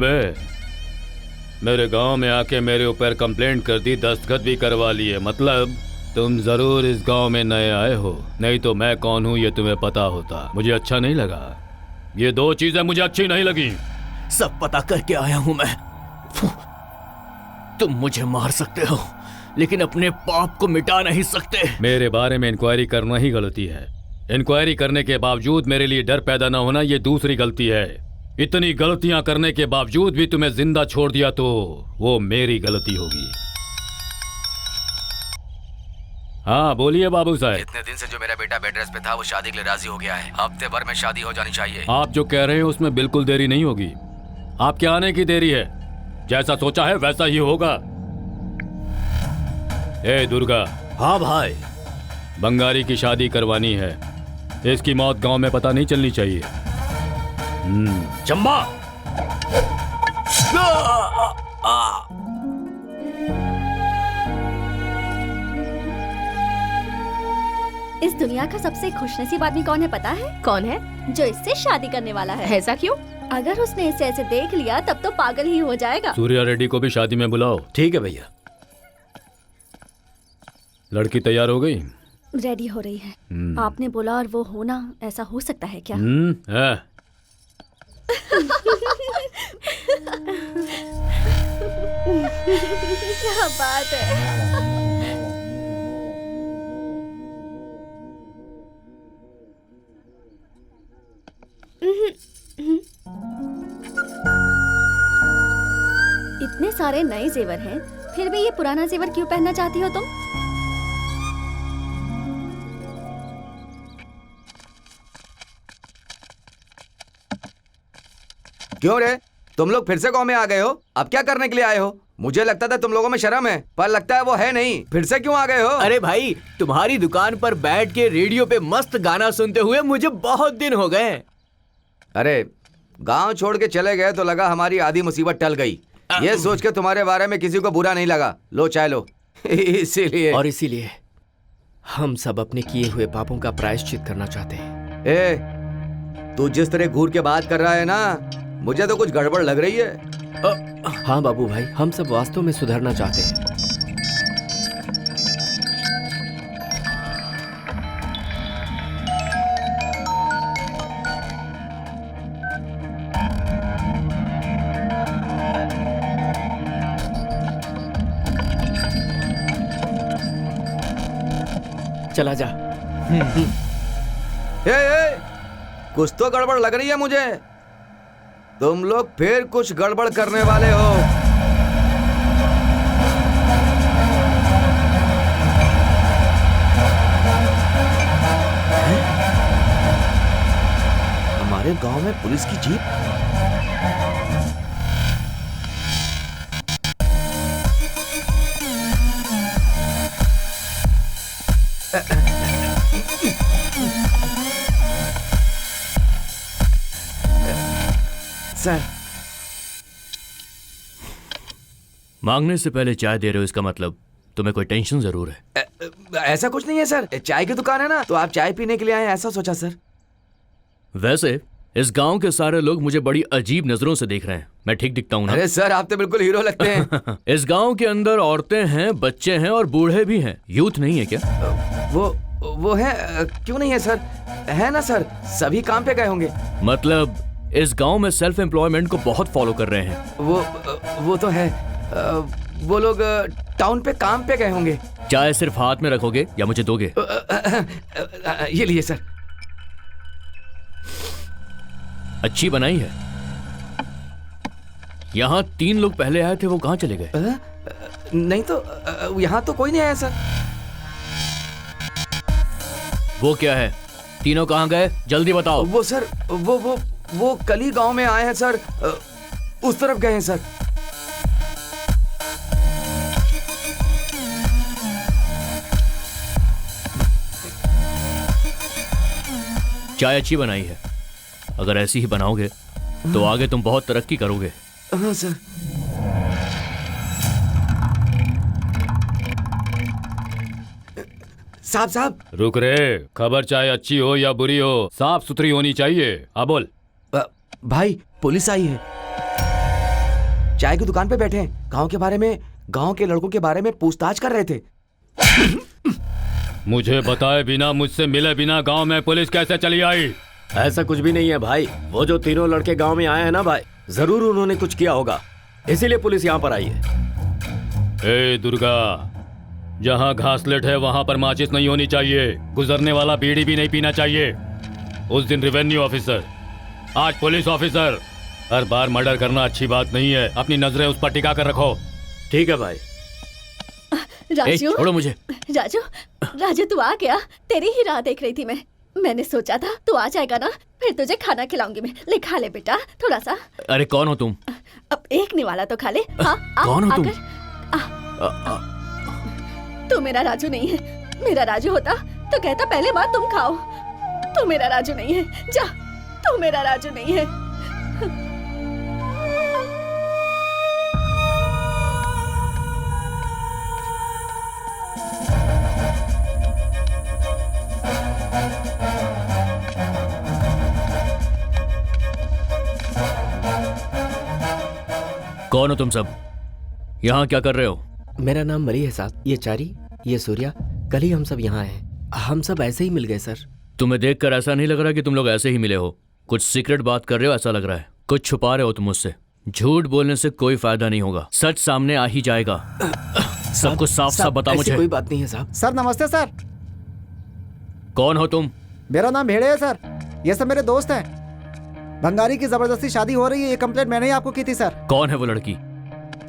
बे? मेरे गांव में आके मेरे ऊपर कंप्लेंट कर दी, दस्तखत भी करवा लिए। मतलब तुम जरूर इस गांव में नए आए हो, नहीं तो मैं कौन हूँ ये तुम्हें पता होता। मुझे अच्छा नहीं लगा, ये दो चीजें मुझे अच्छी नहीं लगी। सब पता करके आया हूं मैं। तुम मुझे मार सकते हो लेकिन अपने पाप को मिटा नहीं सकते। मेरे बारे में इंक्वायरी करना ही गलती है। इंक्वायरी करने के बावजूद मेरे लिए डर पैदा न होना ये दूसरी गलती है। इतनी गलतियां करने के बावजूद भी तुम्हें जिंदा छोड़ दिया तो वो मेरी गलती होगी। हाँ बोलिए बाबू साहब। इतने दिन से जो मेरा बेटा बेड रेस्ट पे था वो शादी के लिए राजी हो गया है। हफ्ते भर में शादी हो जानी चाहिए। आप जो कह रहे हैं उसमें बिल्कुल देरी नहीं होगी। आपके आने की देरी है, जैसा सोचा है वैसा ही होगा। ए दुर्गा। हाँ भाई। बंगारी की शादी करवानी है, इसकी मौत गांव में पता नहीं चलनी चाहिए। चंबा। इस दुनिया का सबसे खुशनसीब आदमी कौन है पता है? कौन है? जो इससे शादी करने वाला है। ऐसा क्यों? अगर उसने इसे ऐसे देख लिया तब तो पागल ही हो जाएगा। सूर्या रेड्डी को भी शादी में बुलाओ। ठीक है भैया। लड़की तैयार हो गई? रेडी हो रही है। आपने बोला और वो होना, ऐसा हो सकता है क्या? है। क्या बात है। इतने सारे नए जेवर हैं, फिर भी ये पुराना जेवर क्यों पहनना चाहती हो तुम? क्यों रे, तुम लोग फिर से गांव में आ गए हो? अब क्या करने के लिए आए हो? मुझे लगता था तुम लोगों में शर्म है, पर लगता है वो है नहीं। फिर से क्यों आ गए हो? अरे भाई, तुम्हारी दुकान पर बैठ के रेडियो पे मस्त गाना सुनते हुए मुझे बहुत दिन हो गए। अरे गांव छोड़ के चले गए तो लगा हमारी आधी मुसीबत टल गई। ये सोच के तुम्हारे बारे में किसी को बुरा नहीं लगा। लो चाय लो। इसीलिए हम सब अपने किए हुए पापों का प्रायश्चित करना चाहते हैं। ए, तू जिस तरह घूर के बात कर रहा है ना, मुझे तो कुछ गड़बड़ लग रही है। हाँ बाबू भाई, हम सब वास्तव में सुधरना चाहते हैं। चला जा। ए, कुछ तो गड़बड़ लग रही है मुझे। तुम लोग फिर कुछ गड़बड़ करने वाले हो। हमारे गांव में पुलिस की जीप। सर, मांगने से पहले चाय दे रहे हो, इसका मतलब तुम्हें कोई टेंशन जरूर है। ऐसा कुछ नहीं है सर, चाय की दुकान है ना, तो आप चाय पीने के लिए आए, ऐसा सोचा सर। वैसे इस गांव के सारे लोग मुझे बड़ी अजीब नजरों से देख रहे हैं। मैं ठीक दिखता हूँ ना? अरे सर, आप तो बिल्कुल हीरो लगते हैं। इस गांव के अंदर औरतें हैं, बच्चे हैं और बूढ़े भी हैं। यूथ नहीं है क्या? वो है। क्यों नहीं है सर? है ना सर, सभी काम पे गए होंगे। मतलब इस गांव में सेल्फ एम्प्लॉयमेंट को बहुत फॉलो कर रहे हैं। वो तो है। वो लोग टाउन पे काम पे गए होंगे। चाय सिर्फ हाथ में रखोगे या मुझे दोगे? ये लिए सर। अच्छी बनाई है। यहाँ 3 लोग पहले आए थे, वो कहाँ चले गए? नहीं तो यहाँ तो कोई नहीं आया सर। वो क्या है? तीनों कहाँ गए? जल्दी बताओ। वो सर, वो कल ही गांव में आए हैं सर। उस तरफ गए हैं सर। चाय अच्छी बनाई है। अगर ऐसी ही बनाओगे तो आगे तुम बहुत तरक्की करोगे। हाँ सर। साहब रुक रे, खबर चाहे अच्छी हो या बुरी हो, साफ सुथरी होनी चाहिए। अब बोल। भाई, पुलिस आई है। चाय की दुकान पे बैठे हैं, गांव के बारे में, गांव के लड़कों के बारे में पूछताछ कर रहे थे। मुझे बताए बिना, मुझसे मिले बिना गांव में पुलिस कैसे चली आई? ऐसा कुछ भी नहीं है भाई। वो जो तीनों लड़के गांव में आए हैं ना भाई, जरूर उन्होंने कुछ किया होगा, इसीलिए पुलिस यहाँ पर आई है। ए दुर्गा, जहाँ घासलेट है वहां पर माचिस नहीं होनी चाहिए, गुजरने वाला बीड़ी भी नहीं पीना चाहिए। उस दिन रेवेन्यू ऑफिसर, आज पुलिस ऑफिसर। हर बार मर्डर करना अच्छी बात नहीं है, अपनी नजरें उस पर टिका कर रखो। ठीक है भाई। राजू, छोड़ो मुझे। राजू, राजू तू आ गया। तेरी ही राह देख रही थी मैं। मैंने सोचा था तू आ जाएगा ना, फिर तुझे खाना खिलाऊंगी मैं। ले खा ले बेटा थोड़ा सा। अरे कौन हो तुम? अब एक निवाला तो खा ले। हाँ, कौन हो तुम? तू मेरा राजू नहीं है। मेरा राजू होता तो कहता पहले बात तुम खाओ। तू मेरा राजू नहीं है, जा। तू मेरा राजू नहीं है। कौन हो तुम सब? यहाँ क्या कर रहे हो? मेरा नाम मरी है साहब। ये चारी, ये सूर्या, कल ही हम सब यहाँ हैं। हम सब ऐसे ही मिल गए सर। तुम्हें देखकर ऐसा नहीं लग रहा कि तुम लोग ऐसे ही मिले हो। कुछ सीक्रेट बात कर रहे हो ऐसा लग रहा है। कुछ छुपा रहे हो तुम मुझसे। झूठ बोलने से कोई फायदा नहीं होगा, सच सामने आ ही जाएगा। सब कुछ साफ साफ बताओ मुझे। कोई बात नहीं है साहब। सर नमस्ते सर। कौन हो तुम? मेरा नाम भेड़े है सर। ये सब मेरे दोस्त हैं। भंगारी की जबरदस्ती शादी हो रही है, ये कंप्लेंट मैंने ही आपको की थी सर। कौन है वो लड़की?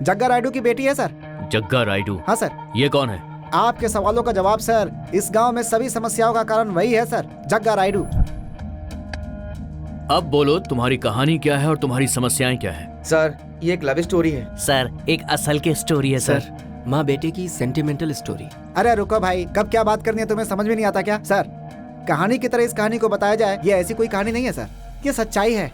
जग्गा राइडू की बेटी है सर। जग्गा राइडू? हाँ सर। ये कौन है? आपके सवालों का जवाब सर। इस गांव में सभी समस्याओं का कारण वही है सर, जग्गा राइडू। अब बोलो तुम्हारी कहानी क्या है और तुम्हारी समस्याएं क्या है? सर ये एक लव स्टोरी है। सर एक असल की स्टोरी है सर, माँ बेटे की सेंटिमेंटल स्टोरी। अरे रुको भाई, कब क्या बात करनी है तुम्हें समझ में नहीं आता क्या? सर कहानी की तरह इस कहानी को बताया जाए, ये ऐसी कोई कहानी नहीं है सर, ये सच्चाई है।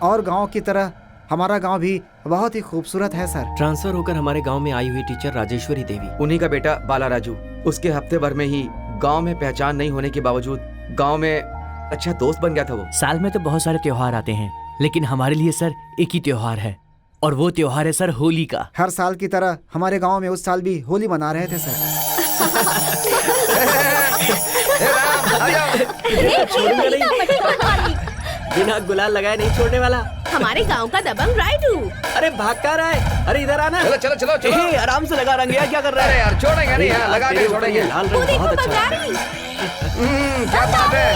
और गांव की तरह हमारा गांव भी बहुत ही खूबसूरत है सर। ट्रांसफर होकर हमारे गांव में आई हुई टीचर राजेश्वरी देवी, उन्हीं का बेटा बाला राजू। उसके हफ्ते भर में ही गांव में पहचान नहीं होने के बावजूद गांव में अच्छा दोस्त बन गया था वो। साल में तो बहुत सारे त्योहार आते हैं, लेकिन हमारे लिए सर एक ही त्योहार है, और वो त्योहार है सर होली का। हर साल की तरह हमारे गांव में उस साल भी होली मना रहे थे सर। बिना गुलाल लगाए नहीं छोड़ने वाला हमारे गांव का दबंग राइडू। अरे भाग कर रहा है। अरे इधर आना। चलो चलो चलो चलो। ए, आराम से लगा रंग, क्या कर रहा है? अरे यार छोड़ेंगे नहीं यार, लगा के छोड़ेंगे। लाल रंग बहुत अच्छा है। क्या बात है।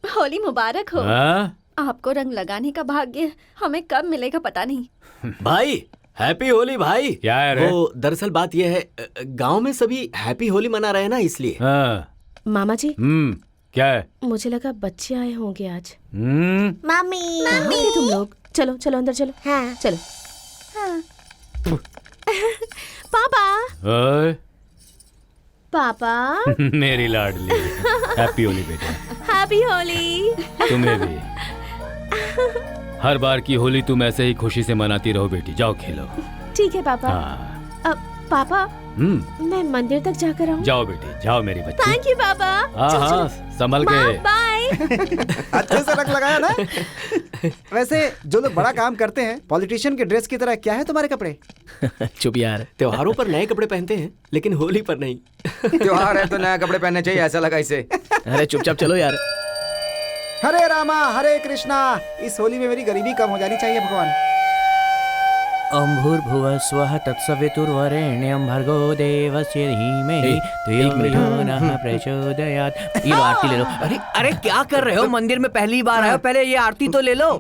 होली मुबारक हो। हाँ? आपको रंग लगाने का भाग्य हमें कब मिलेगा पता नहीं। भाई हैप्पी होली भाई। क्या है रे? वो दरअसल बात यह है, गांव में सभी हैप्पी होली मना रहे हैं ना, इसलिए। हाँ। मामा जी, क्या है? मुझे लगा बच्चे आए होंगे आज। मम्मी कहाँ थे तुम लोग? चलो चलो अंदर चलो। हाँ। चलो। पापा ओए, पापा मेरी लाडली, हैप्पी होली बेटा। हैप्पी होली। तुम्हें भी। हर बार की होली तुम ऐसे ही खुशी से मनाती रहो बेटी। जाओ खेलो। ठीक है पापा। हाँ। अब पापा मैं मंदिर तक जाकर आऊँ? जाओ बेटी, जाओ मेरी बच्ची। थैंक यू पापा। हाँ हाँ, संभल के। बाय। अच्छे से रख लगाया ना। वैसे जो लोग बड़ा काम करते हैं पॉलिटिशियन के ड्रेस की तरह, क्या है तुम्हारे कपड़े? चुप यार, त्योहारों पर नए कपड़े पहनते हैं लेकिन होली पर नहीं। त्योहार है तो नया कपड़े पहनने चाहिए, ऐसा लगा इसे। अरे चुपचाप चलो यार। हरे रामा हरे कृष्णा। इस होली में मेरी गरीबी कम हो जानी चाहिए भगवान। ओम भूर्भुवः स्वः तत्सवितुर्वरेण्यं भर्गो देवस्य धीमहि धियो यो नः प्रचोदयात्। ये लो आरती ले लो। अरे अरे क्या कर रहे हो? मंदिर में पहली बार आए हो, पहले ये आरती तो ले लो।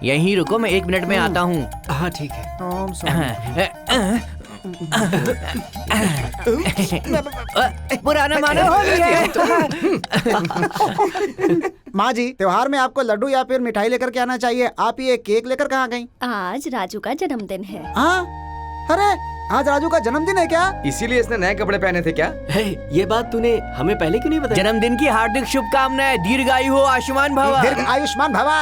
यहीं रुको, मैं 1 मिनट में आता हूँ। हाँ ठीक है। ओम पुराना मानो होली है। माँ जी, त्योहार में आपको लड्डू या फिर मिठाई लेकर के आना चाहिए। आप ये केक लेकर कहाँ गई? आज राजू का जन्मदिन है। हाँ, अरे आज राजू का जन्मदिन है क्या? इसीलिए इसने नए कपड़े पहने थे क्या? हे, ये बात तूने हमें पहले क्यों नहीं बताया? जन्मदिन की हार्दिक शुभकामनाएं। दीर्घायु हो, आयुष्मान भव। दीर्घ आयुष्मान भवा।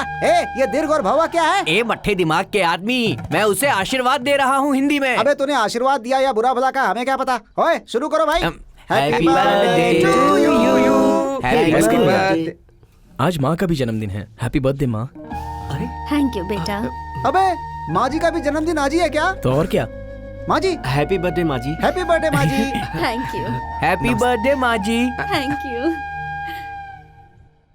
ये दीर्घ और भवा क्या है? ए मट्ठे दिमाग के आदमी, मैं उसे आशीर्वाद दे रहा हूँ हिंदी में। अबे तूने आशीर्वाद दिया या बुरा भला का हमें क्या पता। ओए शुरू करो भाई। Happy birthday to you. Happy Happy birthday. birthday। आज माँ का भी जन्मदिन है। हैप्पी बर्थडे माँ। अरे थैंक यू बेटा। अबे माँ जी का भी जन्मदिन आज ही है क्या? तो और क्या। माँ जी हैप्पी बर्थडे माँ जी। हैप्पी बर्थडे माँ जी। Thank you. हैप्पी बर्थडे माँ जी। Thank you.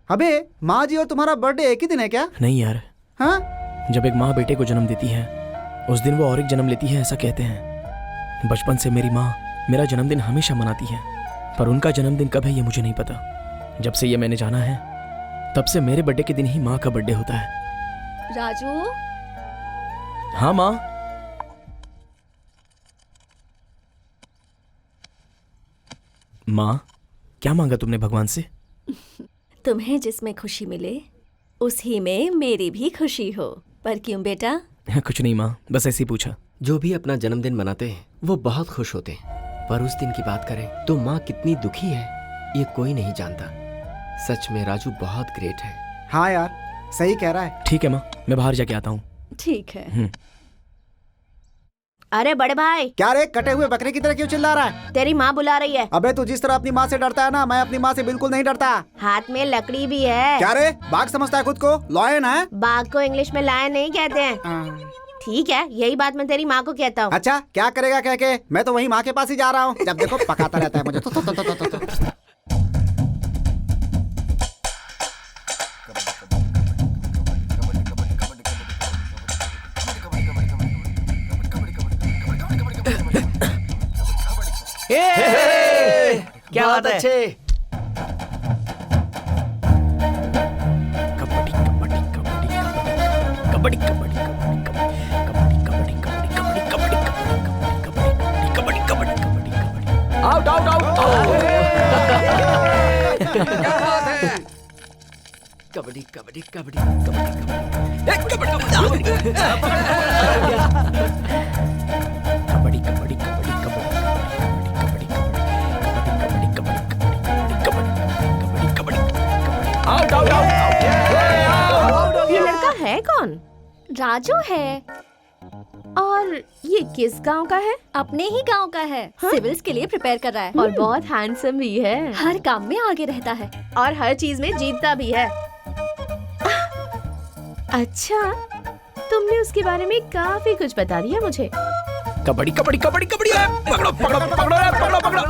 अबे माँ जी और तुम्हारा बर्थडे एक ही दिन है क्या? नहीं यार, हाँ? जब एक माँ बेटे को जन्म देती है उस दिन वो और एक जन्म लेती है, ऐसा कहते हैं। बचपन से मेरी माँ मेरा जन्मदिन हमेशा मनाती है, पर उनका जन्मदिन कब है ये मुझे नहीं पता। जब से ये मैंने जाना है तब से मेरे बर्थडे के दिन ही माँ का बर्थडे होता है। राजू, हाँ माँ। माँ, क्या मांगा तुमने भगवान से? तुम्हें जिसमें खुशी मिले उसी में मेरी भी खुशी हो। पर क्यों बेटा? कुछ नहीं माँ, बस ऐसे ही पूछा। जो भी अपना जन्मदिन मनाते हैं वो बहुत खुश होते हैं, पर उस दिन की बात करें तो माँ कितनी दुखी है ये कोई नहीं जानता। सच में राजू बहुत ग्रेट है। हाँ यार, सही कह रहा है। ठीक है माँ, मैं बाहर जाके आता हूँ। ठीक है। अरे बड़े भाई, क्या रे, कटे हुए बकरे की तरह क्यों चिल्ला रहा है? तेरी माँ बुला रही है। अबे तू जिस तरह अपनी माँ से डरता है ना, मैं अपनी माँ से बिल्कुल नहीं डरता। हाथ में लकड़ी भी है। क्या रे, बाघ समझता है खुद को? लॉयन है? बाघ को इंग्लिश में लायन नहीं कहते हैं। ठीक है, यही बात मैं तेरी माँ को कहता हूँ। अच्छा, क्या करेगा कह के? मैं तो वही माँ के पास ही जा रहा हूँ। जब देखो पकाता रहता है मुझे। तो। क्या बात है? अच्छे। Kabaddi kabaddi kabaddi kabaddi kabaddi kabaddi kabaddi kabaddi kabaddi kabaddi kabaddi kabaddi kabaddi kabaddi. Out out out. क्या बात है? कबड्डी कबड्डी कबड्डी कबड्डी कबड्डी कबड्डी कबड्डी ये लड़का है कौन? राजू है। और ये किस गांव का है? अपने ही गांव का है। सिविल्स के लिए प्रिपेयर कर रहा है और बहुत हैंडसम भी है। हर काम में आगे रहता है। और हर चीज में जीतता भी है। अच्छा, तुमने उसके बारे में काफी कुछ बता दिया मुझे। कबड्डी कबड्डी कबड्डी कबड्डी। पकड़ो पकड़ो पकड़ो पकड़ो पकड़ो।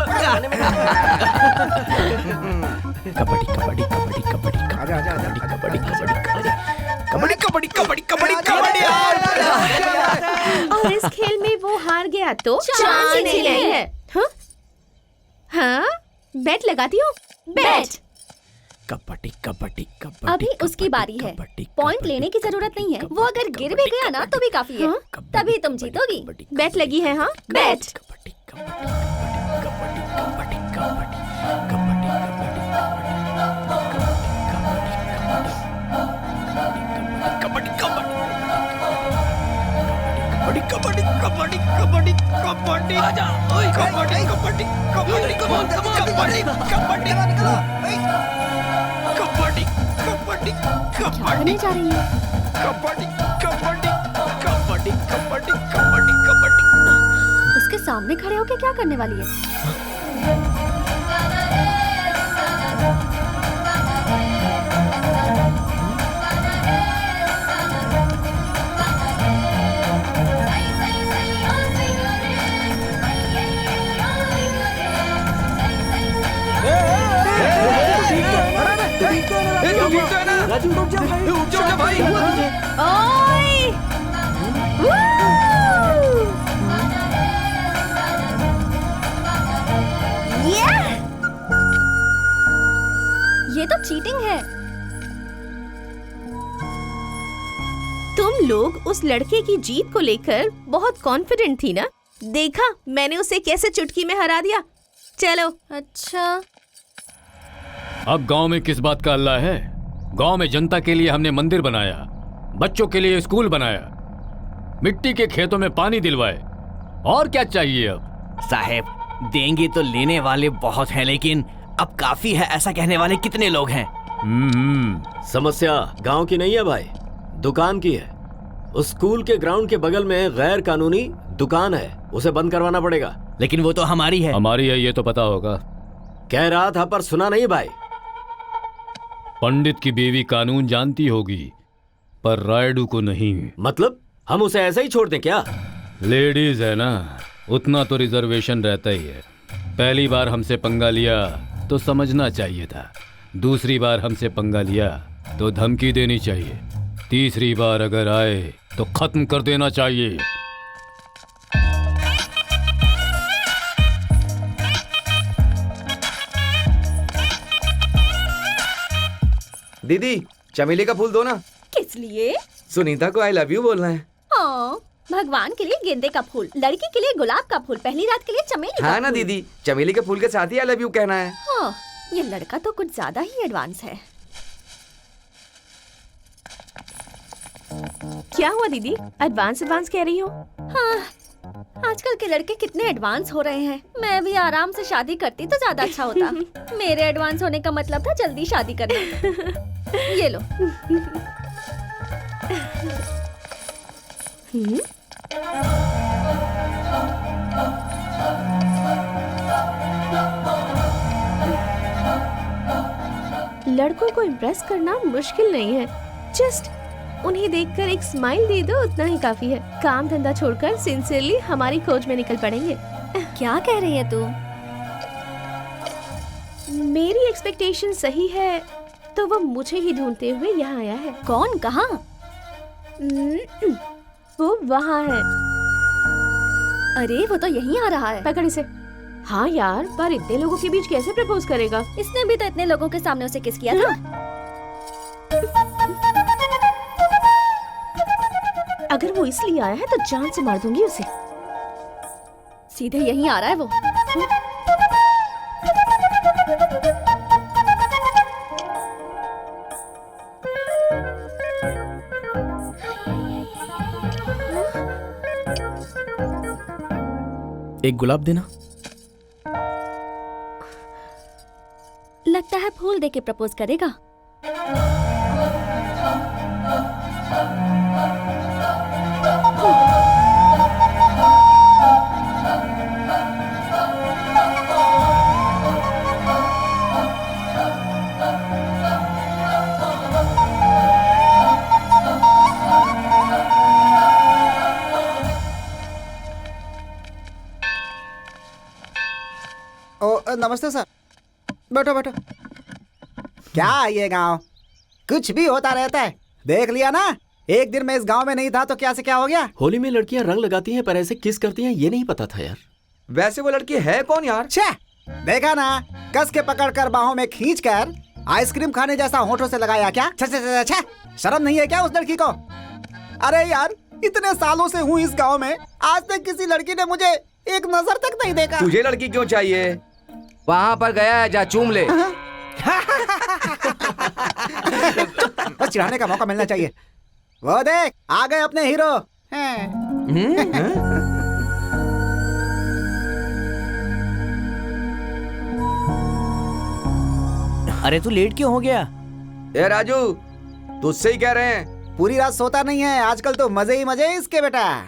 कबड्डी कबड्डी कबड्डी कबड्डी कबड्डी कबड्डी कबड्डी कबड्डी कबड्डी कबड्डी कबड्डी। और इस खेल में वो हार गया तो चांस ही नहीं है। हाँ? हाँ? बेट लगाती हो? बैठ। कबड्डी कबड्डी कबड्डी। अभी उसकी बारी है। पॉइंट लेने की जरूरत नहीं है। वो अगर गिर भी गया ना तो भी काफी है। तभी तुम जीतोगी। बेट लगी है? हाँ, बैट। कबड्डी कबड्डी कबड्डी कबड्डी कबड्डी कबड्डी कबड्डी क्या करने जा रही है? उसके सामने खड़े होके क्या करने वाली है? राजू रुक जा भाई। ओए! वू! ये तो चीटिंग है। तुम लोग उस लड़के की जीत को लेकर बहुत कॉन्फिडेंट थी ना? देखा मैंने उसे कैसे चुटकी में हरा दिया। चलो। अच्छा, अब गांव में किस बात का अल्लाह है? गांव में जनता के लिए हमने मंदिर बनाया, बच्चों के लिए स्कूल बनाया, मिट्टी के खेतों में पानी दिलवाए, और क्या चाहिए अब? साहेब देंगे तो लेने वाले बहुत हैं, लेकिन अब काफी है ऐसा कहने वाले कितने लोग हैं? समस्या गांव की नहीं है भाई, दुकान की है। उस स्कूल के ग्राउंड के बगल में गैर कानूनी दुकान है, उसे बंद करवाना पड़ेगा। लेकिन वो तो हमारी है। हमारी है ये तो पता होगा। कह रहा था पर सुना नहीं भाई। पंडित की बीवी कानून जानती होगी पर रायडू को नहीं। मतलब हम उसे ऐसे ही छोड़ दें क्या? लेडीज है ना, उतना तो रिजर्वेशन रहता ही है। पहली बार हमसे पंगा लिया तो समझना चाहिए था, दूसरी बार हमसे पंगा लिया तो धमकी देनी चाहिए, तीसरी बार अगर आए तो खत्म कर देना चाहिए। दीदी चमेली का फूल दो ना। किस लिए? सुनीता को आई लव यू बोलना है। हाँ, भगवान के लिए गेंदे का फूल, लड़की के लिए गुलाब का फूल, पहली रात के लिए चमेली का हाँ ना फूल। दीदी, चमेली के फूल के साथ ही आई लव यू कहना है। हाँ, ये लड़का तो कुछ ज्यादा ही एडवांस है। क्या हुआ दीदी, एडवांस कह रही हो? हाँ, आजकल के लड़के कितने एडवांस हो रहे हैं। मैं भी आराम से शादी करती तो ज्यादा अच्छा होता। मेरे एडवांस होने का मतलब था जल्दी शादी करना। ये लो। लड़कों को इम्प्रेस करना मुश्किल नहीं है, जस्ट उन्हें देखकर एक स्माइल दे दो, उतना ही काफी है। काम धंधा छोड़कर सिंसियरली हमारी खोज में निकल पड़ेंगे। क्या कह रही है तू? मेरी एक्सपेक्टेशन सही है तो वो मुझे ही ढूंढते हुए यहाँ आया है। कौन, कहाँ? वो वहाँ है। अरे वो तो यहीं आ रहा है। पकड़ इसे। हाँ यार, पर इतने लोगों के बीच कैसे प्रपोज करेगा? इसने भी तो इतने लोगों के सामने उसे किस किया था। अगर वो इसलिए आया है तो जान से मार दूंगी उसे। सीधे यहीं आ रहा है वो। एक गुलाब देना। लगता है फूल देके प्रपोज करेगा। नमस्ते सर, बैठो बैठो। क्या ये गांव कुछ भी होता रहता है, देख लिया ना। एक दिन मैं इस गांव में नहीं था तो क्या से क्या हो गया। होली में लड़कियां रंग लगाती हैं पर ऐसे किस करती हैं ये नहीं पता था यार। वैसे वो लड़की है कौन यार? छे, देखा ना, कस के पकड़ कर बाहों में खींच कर आइसक्रीम खाने जैसा होठों से लगाया क्या? छे छे छे छे, शर्म नहीं है क्या उस लड़की को? अरे यार, इतने सालों से हूँ इस गांव में, आज तक किसी लड़की ने मुझे एक नजर तक नहीं देखा। तुझे लड़की क्यों चाहिए? वहाँ पर गया है, जा चूम ले। बस चिढ़ाने का मौका मिलना चाहिए। वो देख, आ गए अपने हीरो। अरे तू लेट क्यों हो गया? ए राजू, तुझसे ही कह रहे हैं। पूरी रात सोता नहीं है आजकल, तो मजे ही मजे इसके बेटा।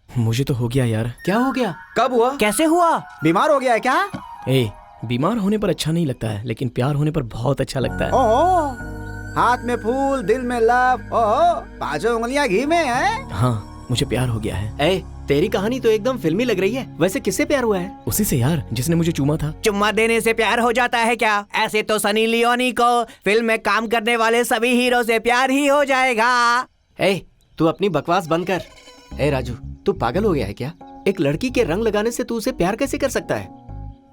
मुझे तो हो गया यार। क्या हो गया? कब हुआ? कैसे हुआ? बीमार हो गया है क्या? ए, बीमार होने पर अच्छा नहीं लगता है, लेकिन प्यार होने पर बहुत अच्छा लगता है। ओहो, हाथ में फूल, दिल में लव, ओहो, पांचों उंगलियां घी में है। हाँ, मुझे प्यार हो गया है। ए, तेरी कहानी तो एकदम फिल्मी लग रही है। वैसे किससे प्यार हुआ है? उसी से यार, जिसने मुझे चूमा था। चुम्मा देने से प्यार हो जाता है क्या? ऐसे तो सनी लियोनी को फिल्म में काम करने वाले सभी हीरो से प्यार ही हो जाएगा। ए, तू अपनी बकवास बंद कर। ए राजू, तू पागल हो गया है क्या? एक लड़की के रंग लगाने से तू उसे प्यार कैसे कर सकता है?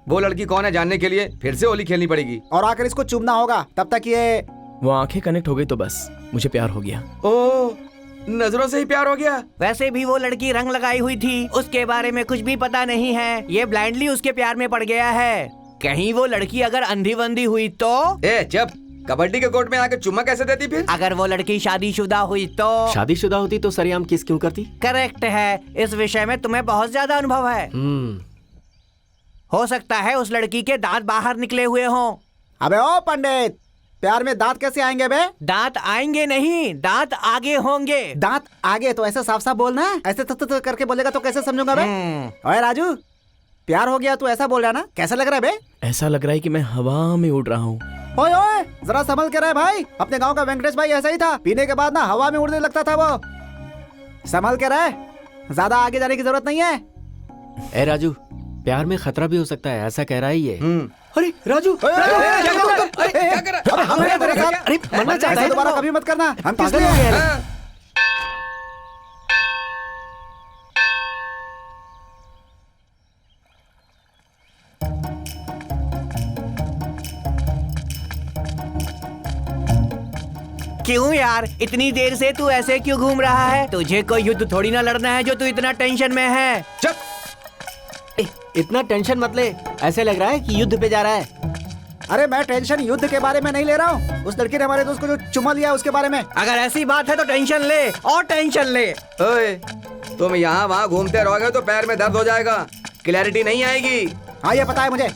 वो लड़की कौन है जानने के लिए फिर से होली खेलनी पड़ेगी। और आकर इसको चूमना होगा, तब तक ये वो आंखें कनेक्ट हो गई तो बस मुझे प्यार हो गया। ओ, नजरों से ही प्यार हो गया। वैसे भी वो लड़की रंग लगाई हुई थी, उसके बारे में कुछ भी पता नहीं है। ये ब्लाइंडली उसके प्यार में पड़ गया है। कहीं वो लड़की अगर अंधी वंधी हुई तो? ए चुप, कबड्डी के कोर्ट में आकर चुम्मा कैसे देती फिर? अगर वो लड़की शादीशुदा हुई तो? शादीशुदा होती तो सरेआम किस क्यों करती? करेक्ट है, इस विषय में तुम्हें बहुत ज्यादा अनुभव है। हो सकता है उस लड़की के दांत बाहर निकले हुए हों। अबे ओ पंडित, प्यार में दांत कैसे आएंगे बे? दांत आएंगे नहीं, दांत आगे होंगे। दांत आगे तो ऐसे साफ साफ बोलना है, ऐसे तो करके बोलेगा तो कैसे समझूंगा बे? ओए राजू, प्यार हो गया तू ऐसा बोल रहा ना, कैसा लग रहा है बे? ऐसा लग रहा है कि मैं हवा में उड़ रहा हूँ। ओए ओए, जरा संभल के रहे भाई। अपने गांव का वेंकटेश भाई ऐसा ही था, पीने के बाद ना हवा में उड़ने लगता था वो। संभल के रहे, ज्यादा आगे जाने की जरूरत नहीं है। ए राजू, प्यार में खतरा भी हो सकता है, ऐसा कह रहा है ये। अरे राजू, क्या कर रहा है? अबे हम हैं तेरे साथ। अरे मरना चाहता ऐसा है दोबारा तो? कभी मत करना, हम किस पागल लिए हो गया हैं? है। हाँ। क्यों यार, इतनी देर से तू ऐसे क्यों घूम रहा है? तुझे कोई युद्ध थोड़ी ना लड़ना है जो तू इतना टेंशन में है। चुप, इतना टेंशन मत ले, ऐसे लग रहा है कि युद्ध पे जा रहा है। अरे मैं टेंशन युद्ध के बारे में नहीं ले रहा हूँ, उस लड़की ने हमारे दोस्त को जो चुम्मा लिया उसके बारे में। अगर ऐसी बात है तो टेंशन ले और टेंशन ले। ओए, तुम यहाँ वहाँ घूमते रहोगे तो पैर में दर्द हो जाएगा, क्लैरिटी नहीं आएगी। हाँ ये पता है मुझे।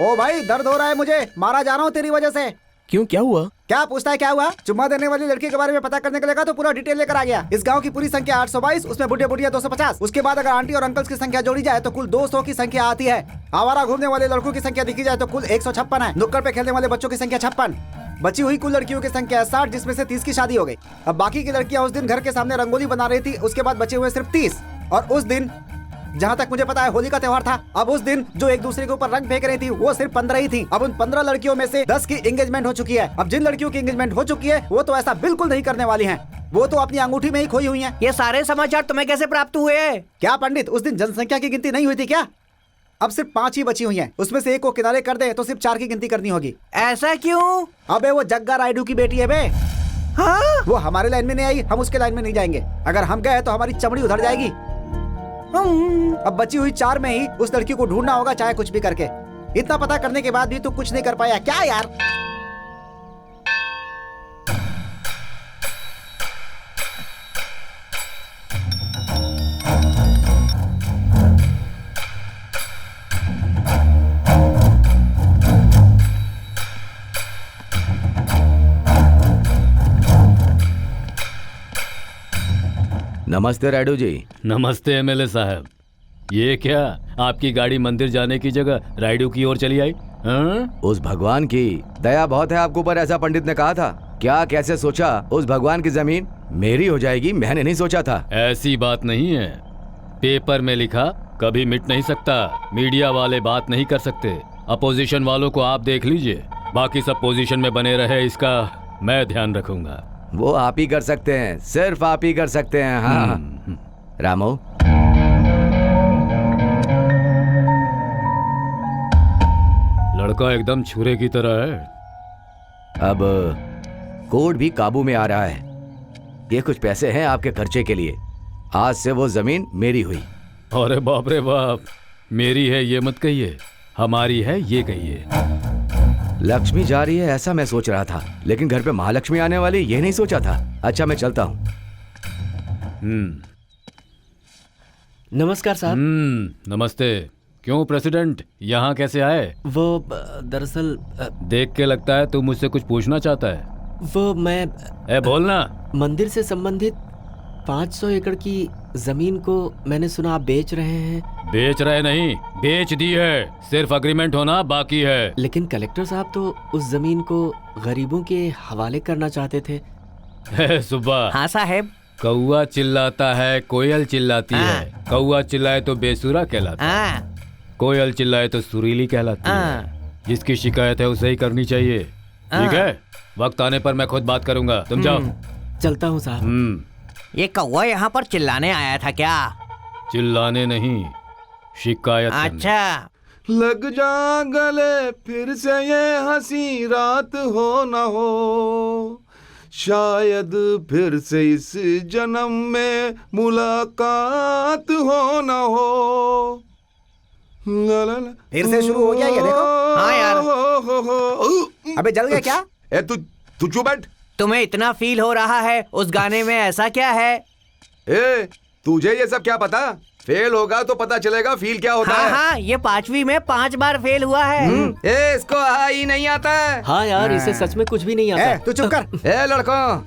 ओ भाई, दर्द हो रहा है मुझे, मारा जा रहा हूँ तेरी वजह से। क्यों, क्या हुआ? क्या पूछता है क्या हुआ? चुम्मा देने वाली लड़की के बारे में पता करने के लिए तो पूरा डिटेल लेकर आ गया। इस गांव की पूरी संख्या 822, उसमें बुढ़िया बुढ़िया 250। उसके बाद अगर आंटी और अंकल्स की संख्या जोड़ी जाए तो कुल 200 की संख्या आती है। आवारा घूमने वाले लड़कों की संख्या देखी जाए तो कुल 156 है। नुक्कड़ पे खेलने वाले बच्चों की संख्या 56। बची हुई कुल लड़कियों की संख्या 60, जिसमें से 30 की शादी हो गई। अब बाकी की लड़कियां उस दिन घर के सामने रंगोली बना रही थी, उसके बाद बचे हुए सिर्फ 30। और उस दिन, जहाँ तक मुझे पता है, होली का त्योहार था। अब उस दिन जो एक दूसरे के ऊपर रंग फेंक रही थी वो सिर्फ 15 ही थी। अब उन 15 लड़कियों में से 10 की एंगेजमेंट हो चुकी है। अब जिन लड़कियों की एंगेजमेंट हो चुकी है वो तो ऐसा बिल्कुल नहीं करने वाली हैं। वो तो अपनी अंगूठी में ही खोई हुई हैं। ये सारे समाचार तुम्हें कैसे प्राप्त हुए? क्या पंडित, उस दिन जनसंख्या की गिनती नहीं हुई थी क्या? अब सिर्फ 5 ही बची हुई हैं। उसमें से एक को किनारे कर दे तो सिर्फ 4 की गिनती करनी होगी। ऐसा क्यों? अबे वो जग्गा रायडू की बेटी है बे। हाँ? वो हमारे लाइन में नहीं आई, हम उसके लाइन में नहीं जाएंगे। अगर हम गए तो हमारी चमड़ी उधर जाएगी। अब बची हुई 4 में ही उस लड़की को ढूंढना होगा, चाहे कुछ भी करके। इतना पता करने के बाद भी तू कुछ नहीं कर पाया क्या यार? नमस्ते रायडू जी। नमस्ते एमएलए साहब। ये क्या, आपकी गाड़ी मंदिर जाने की जगह रायडू की ओर चली आई? हाँ? उस भगवान की दया बहुत है आपके ऊपर, ऐसा पंडित ने कहा था। क्या कैसे सोचा उस भगवान की जमीन मेरी हो जाएगी? मैंने नहीं सोचा था। ऐसी बात नहीं है, पेपर में लिखा कभी मिट नहीं सकता। मीडिया वाले बात नहीं कर सकते। अपोजिशन वालों को आप देख लीजिए, बाकी सब पोजीशन में बने रहे, इसका मैं ध्यान रखूंगा। वो आप ही कर सकते हैं, सिर्फ आप ही कर सकते हैं। हाँ रामो, लड़का एकदम छुरे की तरह है। अब कोर्ट भी काबू में आ रहा है। ये कुछ पैसे हैं आपके खर्चे के लिए। आज से वो जमीन मेरी हुई। अरे बाप रे बाप, मेरी है ये मत कहिए, हमारी है ये कहिए। लक्ष्मी जा रही है ऐसा मैं सोच रहा था, लेकिन घर पे महालक्ष्मी आने वाली ये नहीं सोचा था। अच्छा मैं चलता हूँ। नमस्कार साहब। नमस्ते। क्यों प्रेसिडेंट, यहाँ कैसे आए? वो दरअसल देख के लगता है तू मुझसे कुछ पूछना चाहता है। वो मैं बोलना। मंदिर से संबंधित 500 एकड़ की जमीन को मैंने सुना आप बेच रहे हैं। बेच रहे नहीं, बेच दी है, सिर्फ अग्रीमेंट होना बाकी है। लेकिन कलेक्टर साहब तो उस जमीन को गरीबों के हवाले करना चाहते थे। सुब्बा। हाँ साहेब। कौआ चिल्लाता है, कोयल चिल्लाती है। कौआ चिल्लाए तो बेसुरा कहलाता है, हाँ कोयल चिल्लाए तो सुरीली कहलाती है। जिसकी शिकायत है उसे ही करनी चाहिए। ठीक है, वक्त आने पर मैं खुद बात करूंगा। तुम जाओ। चलता हूँ साहब। ये कौवा यहाँ पर चिल्लाने आया था क्या? चिल्लाने नहीं, शिकायत करने। अच्छा। लग जा गले फिर से ये हंसी रात हो न हो, शायद फिर से इस जन्म में मुलाकात हो न हो। ला ला ला। फिर से शुरू हो गया ये, देखो। हाँ यार। अबे जल गया क्या? ए तू चुप बैठ। तुम्हें इतना फील हो रहा है उस गाने में, ऐसा क्या है? ए तुझे ये सब क्या पता? फेल होगा तो पता चलेगा फील क्या होता है। हाँ, ये 5वीं में 5 बार फेल हुआ है। ए इसको ही नहीं आता है। हाँ यार, इसे सच में कुछ भी नहीं आता। तू चुप कर। ए लड़कों,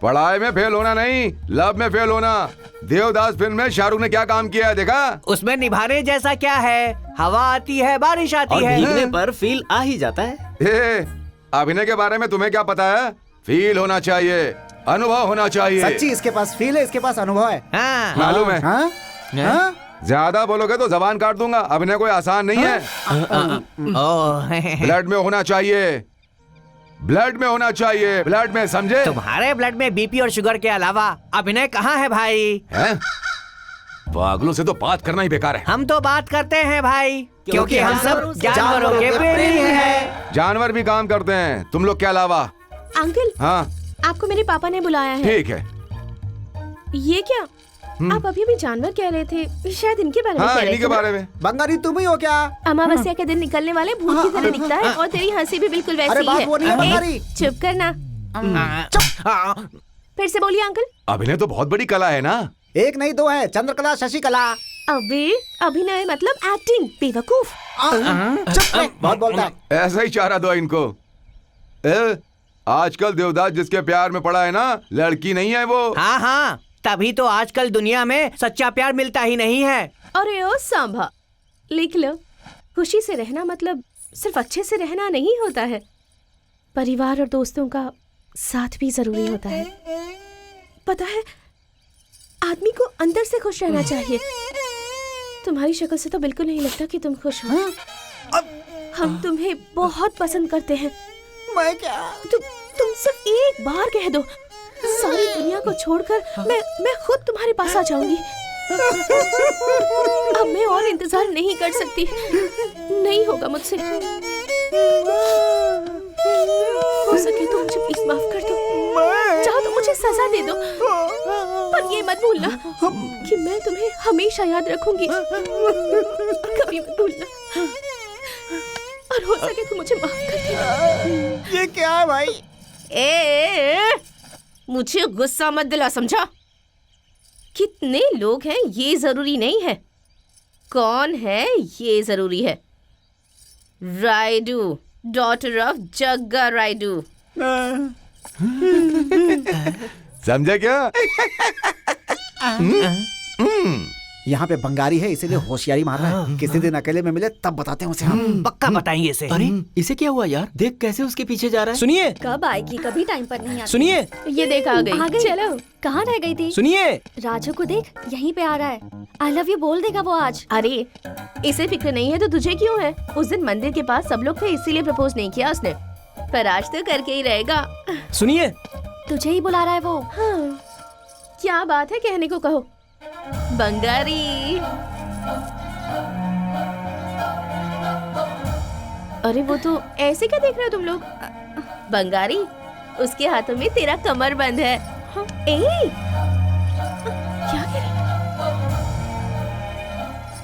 पढ़ाई में फेल होना नहीं, लव में फेल होना। देवदास फिल्म में शाहरुख ने क्या काम किया है देखा? उसमें निभाने जैसा क्या है? हवा आती है, बारिश आती और है। भीगने पर फील आ ही जाता है। ए अभिनय के बारे में तुम्हें क्या पता है? फील होना चाहिए, अनुभव होना चाहिए। सच्ची इसके पास फील है, इसके पास अनुभव है। हाँ। मालूम है। हाँ? हाँ? ज्यादा बोलोगे तो जबान काट दूंगा। अभिनय कोई आसान नहीं है। ब्लड में होना चाहिए, ब्लड में होना चाहिए, ब्लड में, समझे? तुम्हारे ब्लड में बीपी और शुगर के अलावा अभिनय कहाँ है भाई? हैं? पागलों से तो बात करना ही बेकार है। हम तो बात करते हैं भाई, क्योंकि हम सब जानवरों के प्रेमी हैं। जानवर भी काम करते हैं, तुम लोग के अलावा। अंकल, हाँ आपको मेरे पापा ने बुलाया है। ठीक है। ये क्या? आप अभी भी जानवर कह रहे थे, शायद इनके बारे में हाँ कह रहे इन्हीं थे के ना? बारे में। बंगाली तुम ही हो क्या? अमावस्या के दिन निकलने वाले भूत की तरह दिखता है और तेरी हंसी भी बिल्कुल वैसी अरे ही बात वो नहीं है, बंगाली। चुप करना। फिर से बोलिए अंकल। अभिनय तो बहुत बड़ी कला है ना। एक नहीं दो है, चंद्रकला, शशिकला। अबे अभिनय मतलब एक्टिंग, बेवकूफ। चुप, बहुत बोलता है। ऐसा ही चारा दो इनको। आजकल देवदास जिसके प्यार में पड़ा है ना, लड़की नहीं है वो। हाँ हाँ, तभी तो आजकल दुनिया में सच्चा प्यार मिलता ही नहीं है। अरे ओ सांभा, लिख लो। खुशी से रहना मतलब सिर्फ अच्छे से रहना नहीं होता है, परिवार और दोस्तों का साथ भी जरूरी होता है। पता है, आदमी को अंदर से खुश रहना चाहिए। तुम्हारी शक्ल से तो बिल्कुल नहीं लगता कि तुम खुश हो। हम तुम्हें बहुत पसंद करते हैं। मैं क्या? तुम सिर्फ एक बार कह दो, सारी दुनिया को छोड़कर मैं खुद तुम्हारे पास आ जाऊंगी। अब मैं और इंतजार नहीं कर सकती, नहीं होगा मुझसे। हो सके तो मुझे प्लीज माफ कर दो, चाहो तो मुझे सजा दे दो, पर ये मत भूलना कि मैं तुम्हें हमेशा याद रखूंगी। कभी मत भूलना, और हो सके तो मुझे माफ कर देना। ये क्या है भाई? मुझे गुस्सा मत दिला, समझा? कितने लोग हैं ये जरूरी नहीं है, कौन है ये जरूरी है। रायडू, डॉटर ऑफ जग्गा रायडू। समझे क्या? यहाँ पे बंगारी है, इसीलिए होशियारी मार रहा है। किसी दिन अकेले में मिले तब बताते हैं उसे हम। पक्का बताएंगे इसे। अरे इसे क्या हुआ यार? देख कैसे उसके पीछे जा रहा है। सुनिए, कब आएगी? कभी टाइम पर नहीं आती। सुनिए, ये देख आ गई। चलो, कहाँ रह गई थी? सुनिए। राजू को देख, यहीं पे आ रहा है। आई लव यू बोल देगा वो आज। अरे इसे फिक्र नहीं है तो तुझे क्यों है? उस दिन मंदिर के पास सब लोग थे, इसीलिए प्रपोज नहीं किया उसने, पर आज तो करके ही रहेगा। सुनिए, तुझे ही बुला रहा है वो। हाँ, क्या बात है, कहने को कहो। बंगारी। अरे वो तो ऐसे क्या देख रहे हो तुम लोग? बंगारी, उसके हाथों में तेरा कमर बंद है। हाँ, क्या कह रही?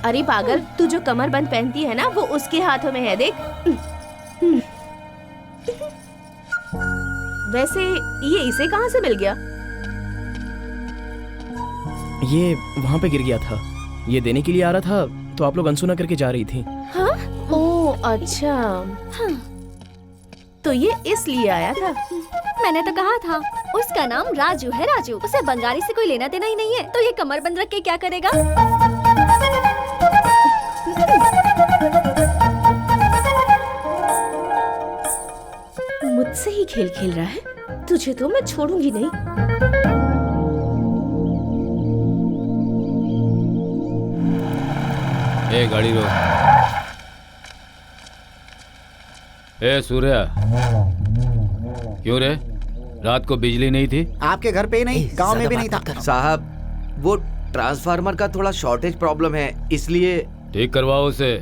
अरे पागल, तू जो कमर बंद पहनती है ना, वो उसके हाथों में है, देख। वैसे ये इसे कहाँ से मिल गया? ये वहां पे गिर गया था, ये देने के लिए आ रहा था तो आप लोग अनसुना करके जा रही थी। हाँ? ओह अच्छा। हाँ। तो ये इसलिए आया था। मैंने तो कहा था उसका नाम राजू है। राजू, उसे बंगाली से कोई लेना देना ही नहीं है, तो ये कमर बंद रख के क्या करेगा? मुझसे ही खेल खेल रहा है। तुझे तो मैं छोड़ूंगी नहीं। ए गाड़ी रोक। ए सूर्या, क्यों रे? रात को बिजली नहीं थी? आपके घर पे ही नहीं, गांव में भी नहीं था। साहब, वो ट्रांसफार्मर का थोड़ा शॉर्टेज प्रॉब्लम है, इसलिए। ठीक करवाओ उसे।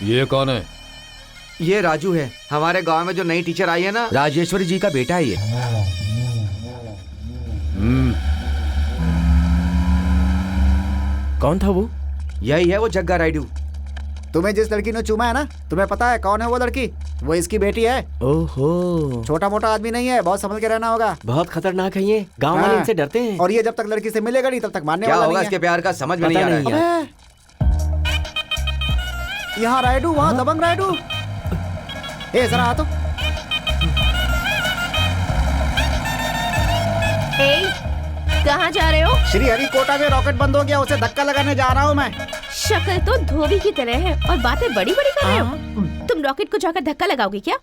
ये कौन है? ये राजू है, हमारे गांव में जो नई टीचर आई है ना, राजेश्वरी जी का बेटा है ये। कौन था वो? यही है वो जग्गा राइडू। तुम्हें जिस लड़की ने चूमा है ना, तुम्हें पता है कौन है वो लड़की? वो इसकी बेटी है। ओहो, छोटा मोटा आदमी नहीं है, बहुत संभल के रहना होगा। बहुत खतरनाक है ये, गांव वाले हाँ। इनसे डरते हैं। और ये जब तक लड़की से मिलेगा नहीं तब तक मानने क्या वाला होगा नहीं इसके प्यार का समझ में नहीं आ रहा है। है। यहाँ राइडू, वहाँ दबंग राइडू। ए जरा आ तो। कहाँ जा रहे हो? श्री हरिकोटा में रॉकेट बंद हो गया, उसे धक्का लगाने जा रहा हूँ मैं। शक्ल तो धोबी की तरह है और बातें बड़ी बड़ी कर रहे हो। तुम रॉकेट को जाकर धक्का लगाओगे क्या?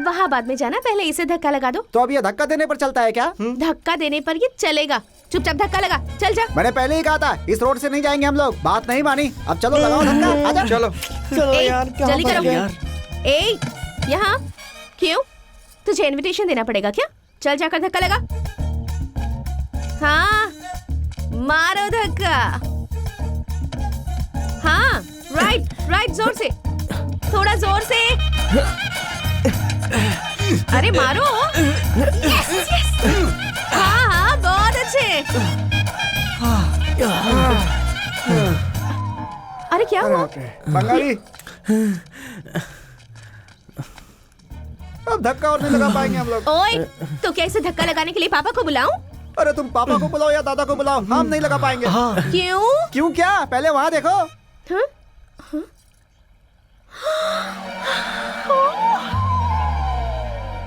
वहाँ बाद में जाना, पहले इसे धक्का लगा दो। तो अब ये धक्का देने पर चलता है क्या? धक्का देने पर ये चलेगा। चुपचाप धक्का लगा, चल जा। मैंने पहले ही कहा था इस रोड से नहीं जाएंगे हम लोग। बात नहीं मानी, अब चलो लगाओ धक्का। आजा। चलो जल्दी करो। ए यहाँ क्यों? तुझे इनविटेशन देना पड़ेगा क्या? चल जाकर धक्का लगा। हाँ, मारो धक्का। हाँ, राइट, जोर से, थोड़ा जोर से। अरे मारो। यस। हाँ, बहुत अच्छे। अरे क्या हुआ? बंगाली, अब धक्का और नहीं लगा पाएंगे हम लोग। ओए, तो क्या इसे धक्का लगाने के लिए पापा को बुलाऊं? अरे तुम पापा को बुलाओ या दादा को बुलाओ, हम नहीं लगा पाएंगे। क्यों? क्यों क्या? पहले वहाँ देखो। हाँ?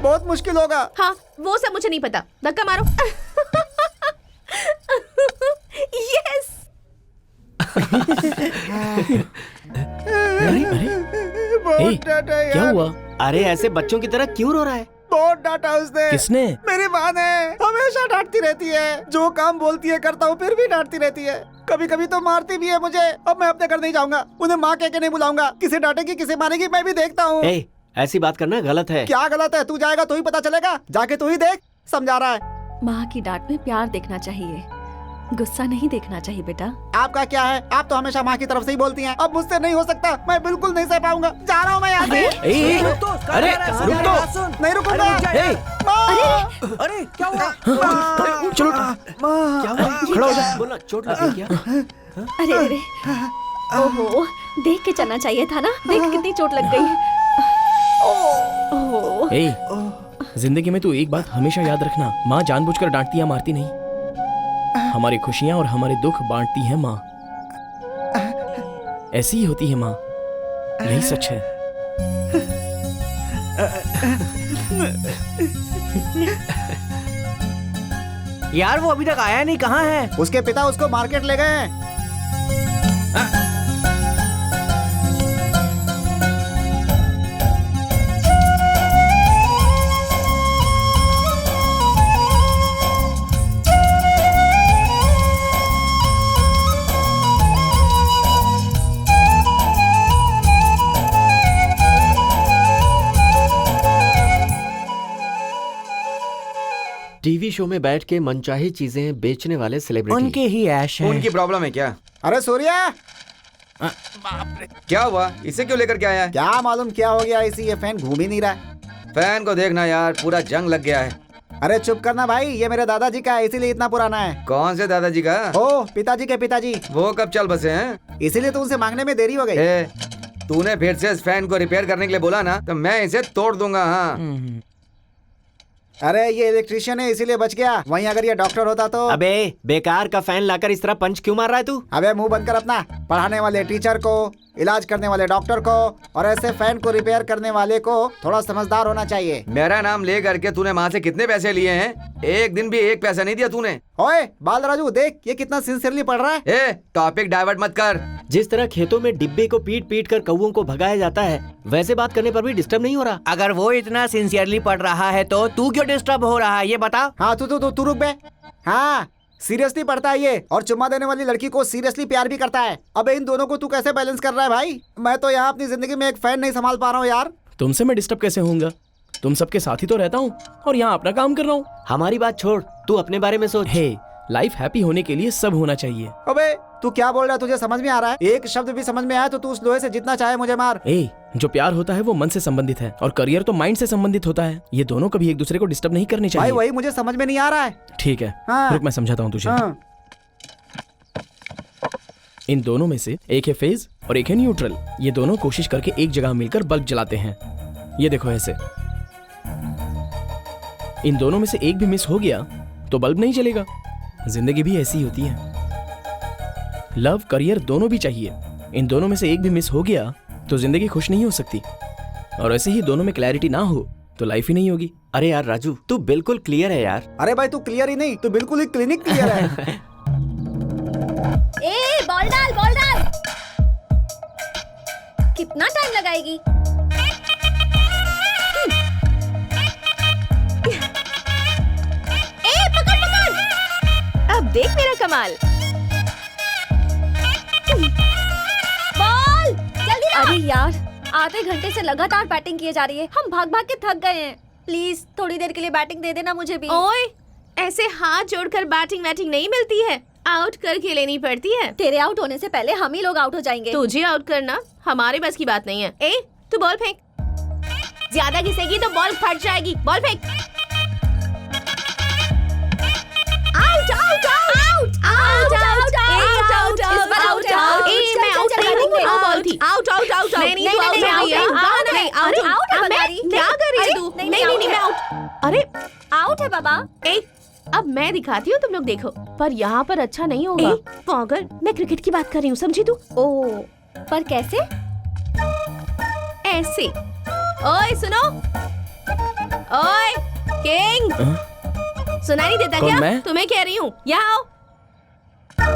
बहुत मुश्किल होगा। हाँ, वो सब मुझे नहीं पता। धक्का मारो। यस। बहुत डांटा यार। क्या हुआ? अरे ऐसे बच्चों की तरह क्यों रो रहा है? बहुत डांटा उसने। किसने? मेरी माँ ने। हमेशा डांटती रहती है, जो काम बोलती है करता हूँ, फिर भी डांटती रहती है। कभी कभी तो मारती भी है मुझे। अब मैं अपने घर नहीं जाऊंगा, उन्हें माँ कह के नहीं बुलाऊंगा। किसे डांटेगी किसे मारेगी मैं भी देखता हूँ। ऐसी बात करना गलत है। क्या गलत है? तू जाएगा तो ही पता चलेगा। जाके तू ही देख, समझा रहा है। माँ की डांट में प्यार देखना चाहिए, गुस्सा नहीं देखना चाहिए बेटा। आपका क्या है? आप तो हमेशा माँ की तरफ से ही बोलती हैं। अब मुझसे नहीं हो सकता, मैं बिल्कुल नहीं सह पाऊंगा। जा रहा हूँ मैं यहाँ से। अरे रुक तो। नहीं रुकूंगा। अरे क्या हुआ? चलो, क्या हुआ? खड़ा हो जा। बोला चोट लगी क्या? अरे ओहो, देख के चलना चाहिए था ना। देख कितनी चोट लग गई है। ओह, जिंदगी में तू एक बात हमेशा याद रखना, माँ जानबूझकर डांटती या मारती नहीं। हमारी खुशियां और हमारे दुख बांटती है माँ। ऐसी ही होती है माँ, यही सच है। यार वो अभी तक आया नहीं, कहाँ है? उसके पिता उसको मार्केट ले गए हैं। टीवी शो में बैठ के मनचाही चीजें बेचने वाले सेलिब्रिटी। उनके ही ऐश है। उनकी प्रॉब्लम है क्या? अरे सूर्या, क्या हुआ? इसे क्यों लेकर के आया है? क्या मालूम क्या हो गया, इसी ये फैन घूम ही नहीं रहा है। फैन को देखना यार, पूरा जंग लग गया है। अरे चुप करना भाई, ये मेरे दादाजी का है, इसीलिए इतना पुराना है। कौन से दादाजी का? ओ, पिताजी के पिताजी। वो कब चल बसे हैं? इसीलिए तो उनसे मांगने में देरी हो गई। तूने फिर से इस फैन को रिपेयर करने के लिए बोला ना, तो मैं इसे तोड़ दूंगा। हाँ, अरे ये इलेक्ट्रिशियन है इसीलिए बच गया, वहीं अगर ये डॉक्टर होता तो। अबे बेकार का फैन लाकर इस तरह पंच क्यों मार रहा है तू? अबे मुंह बंद कर अपना। पढ़ाने वाले टीचर को, इलाज करने वाले डॉक्टर को और ऐसे फैन को रिपेयर करने वाले को थोड़ा समझदार होना चाहिए। मेरा नाम ले करके तूने वहाँ से कितने पैसे लिए हैं? एक दिन भी एक पैसा नहीं दिया तूने। ओए बाल राजू, देख ये कितना सिंसियरली पढ़ रहा है। ए टॉपिक डाइवर्ट मत कर। जिस तरह खेतों में डिब्बे को पीट पीट कर कौओं को भगाया जाता है, वैसे बात करने पर भी डिस्टर्ब नहीं हो रहा। अगर वो इतना सिंसियरली पढ़ रहा है तो तू क्यों डिस्टर्ब हो रहा है, ये बता। हाँ तू रुक बे। हाँ सीरियसली पढ़ता है ये, और चुम्मा देने वाली लड़की को सीरियसली प्यार भी करता है। अबे इन दोनों को तू कैसे बैलेंस कर रहा है भाई? मैं तो यहाँ अपनी जिंदगी में एक फैन नहीं संभाल पा रहा हूँ यार। तुमसे मैं डिस्टर्ब कैसे होऊंगा? तुम सबके साथ ही तो रहता हूँ और यहाँ अपना काम कर रहा हूँ। हमारी बात छोड़, तू अपने बारे में सोच। हे, लाइफ हैप्पी होने के लिए सब होना चाहिए। अबे तू क्या बोल रहा है? तुझे समझ में आ रहा है? एक शब्द भी समझ में आया तो तू उस लोहे से जितना चाहे मुझे मार। जो प्यार होता है वो मन से संबंधित है और करियर तो माइंड से संबंधित होता है। ये दोनों कभी एक दूसरे को डिस्टर्ब नहीं करनी चाहिए। भाई वही मुझे समझ में नहीं आ रहा है। ठीक है, हाँ। रुक मैं समझाता हूँ तुझे। हाँ। इन दोनों में से एक है फेज और एक है न्यूट्रल। ये दोनों कोशिश करके एक जगह मिलकर बल्ब जलाते हैं। ये देखो ऐसे। इन दोनों में से एक भी मिस हो गया तो बल्ब नहीं जलेगा। जिंदगी भी ऐसी होती है। लव करियर दोनों भी चाहिए। इन दोनों में से एक भी मिस हो गया तो जिंदगी खुश नहीं हो सकती। और ऐसे ही दोनों में क्लैरिटी ना हो तो लाइफ ही नहीं होगी। अरे यार राजू, तू बिल्कुल क्लियर है यार। अरे भाई तू क्लियर ही नहीं, तू बिल्कुल ही क्लिनिक क्लियर है। ए बॉल डाल। कितना टाइम लगाएगी? ए पकड़। अब देख मेरा कमाल। बॉल जल्दी ला। अरे यार आधे घंटे से लगातार बैटिंग किए जा रही है, हम भाग भाग के थक गए हैं। प्लीज थोड़ी देर के लिए बैटिंग दे देना मुझे भी। ओए, ऐसे हाथ जोड़कर बैटिंग नहीं मिलती है, आउट करके लेनी पड़ती है। तेरे आउट होने से पहले हम ही लोग आउट हो जाएंगे। तुझे आउट करना हमारे बस की बात नहीं है। ए तू बॉल फेंक, ज्यादा घिसेगी तो बॉल फट जाएगी। बॉल फेंक। Out out out out out out out out. ए मैं आउट नहीं हूँ, वो बॉल थी। Out out out. मैं नहीं आउट नहीं आउट। क्या कर रही है तू? नहीं मैं आउट। अरे आउट है बाबा। ए अब मैं दिखाती हूँ, तुम लोग देखो। पर यहाँ पर अच्छा नहीं होगा। पागल, मैं क्रिकेट की बात कर रही हूँ, समझी तू? ओ पर कैसे? ऐसे। ओए सुनो, ओए किंग, सुनाई नहीं देता क्या? मैं? तुम्हें कह रही हूँ, यहाँ आओ।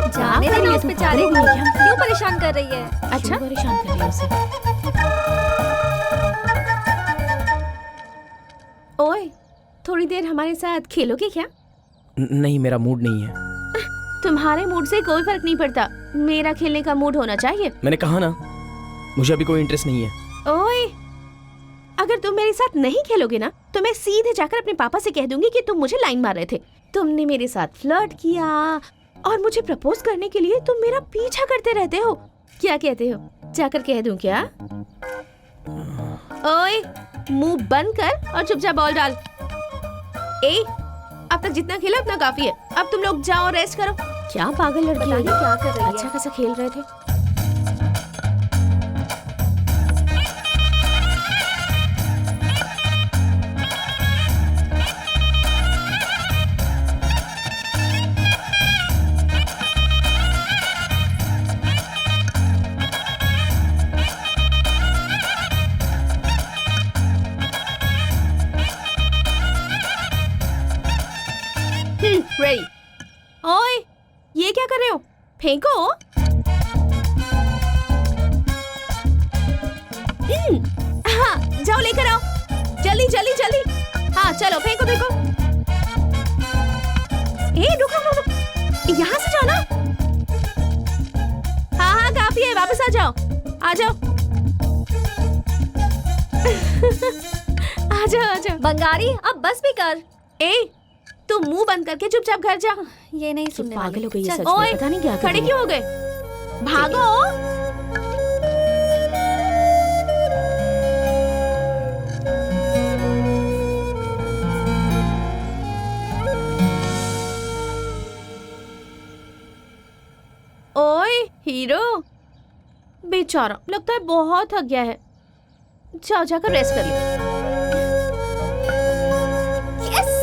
जाने देना उस बेचारे को, क्यों परेशान कर रही है? अच्छा परेशान कर रही है उसे। ओए थोड़ी देर हमारे साथ खेलोगे क्या? नहीं, मेरा मूड नहीं है। तुम्हारे मूड से कोई फर्क नहीं पड़ता, मेरा खेलने का मूड होना चाहिए। मैंने कहा ना, मुझे अभी कोई इंटरेस्ट नहीं है। ओए अगर तुम मेरे साथ नहीं खेलोगे ना तो मैं सीधे जाकर अपने पापा से कह दूंगी कि तुम मुझे लाइन मार रहे थे। तुमने मेरे साथ फ्लर्ट किया और मुझे प्रपोज करने के लिए तुम मेरा पीछा करते रहते हो। क्या कहते हो? जाकर कह दूं क्या? ओए मुंह बंद कर और चुपचाप बॉल डाल। ए अब तक जितना खेला उतना काफी है, अब तुम लोग जाओ रेस्ट करो। क्या पागल लड़की है, क्या कर रही है? अच्छा खासा खेल रहे थे। रेडी। ओए ये क्या कर रहे हो? फेंको। हाँ जाओ लेकर आओ, जल्दी जल्दी जल्दी। हाँ चलो फेंको फेंको। ए रुको, यहाँ से जाओ ना। हाँ काफी है, वापस आ जाओ, आ जाओ। आ जाओ। बंगारी अब बस भी कर। ए तू मुंह बंद करके चुपचाप घर जा। ये नहीं सुनने वाली। पागल हो गई है सच ओए, में, पता नहीं क्या खड़े क्यों हो गए? भागो। ओए हीरो, बेचारा लगता है बहुत थक गया है। जाओ जाकर रेस्ट कर ले। यस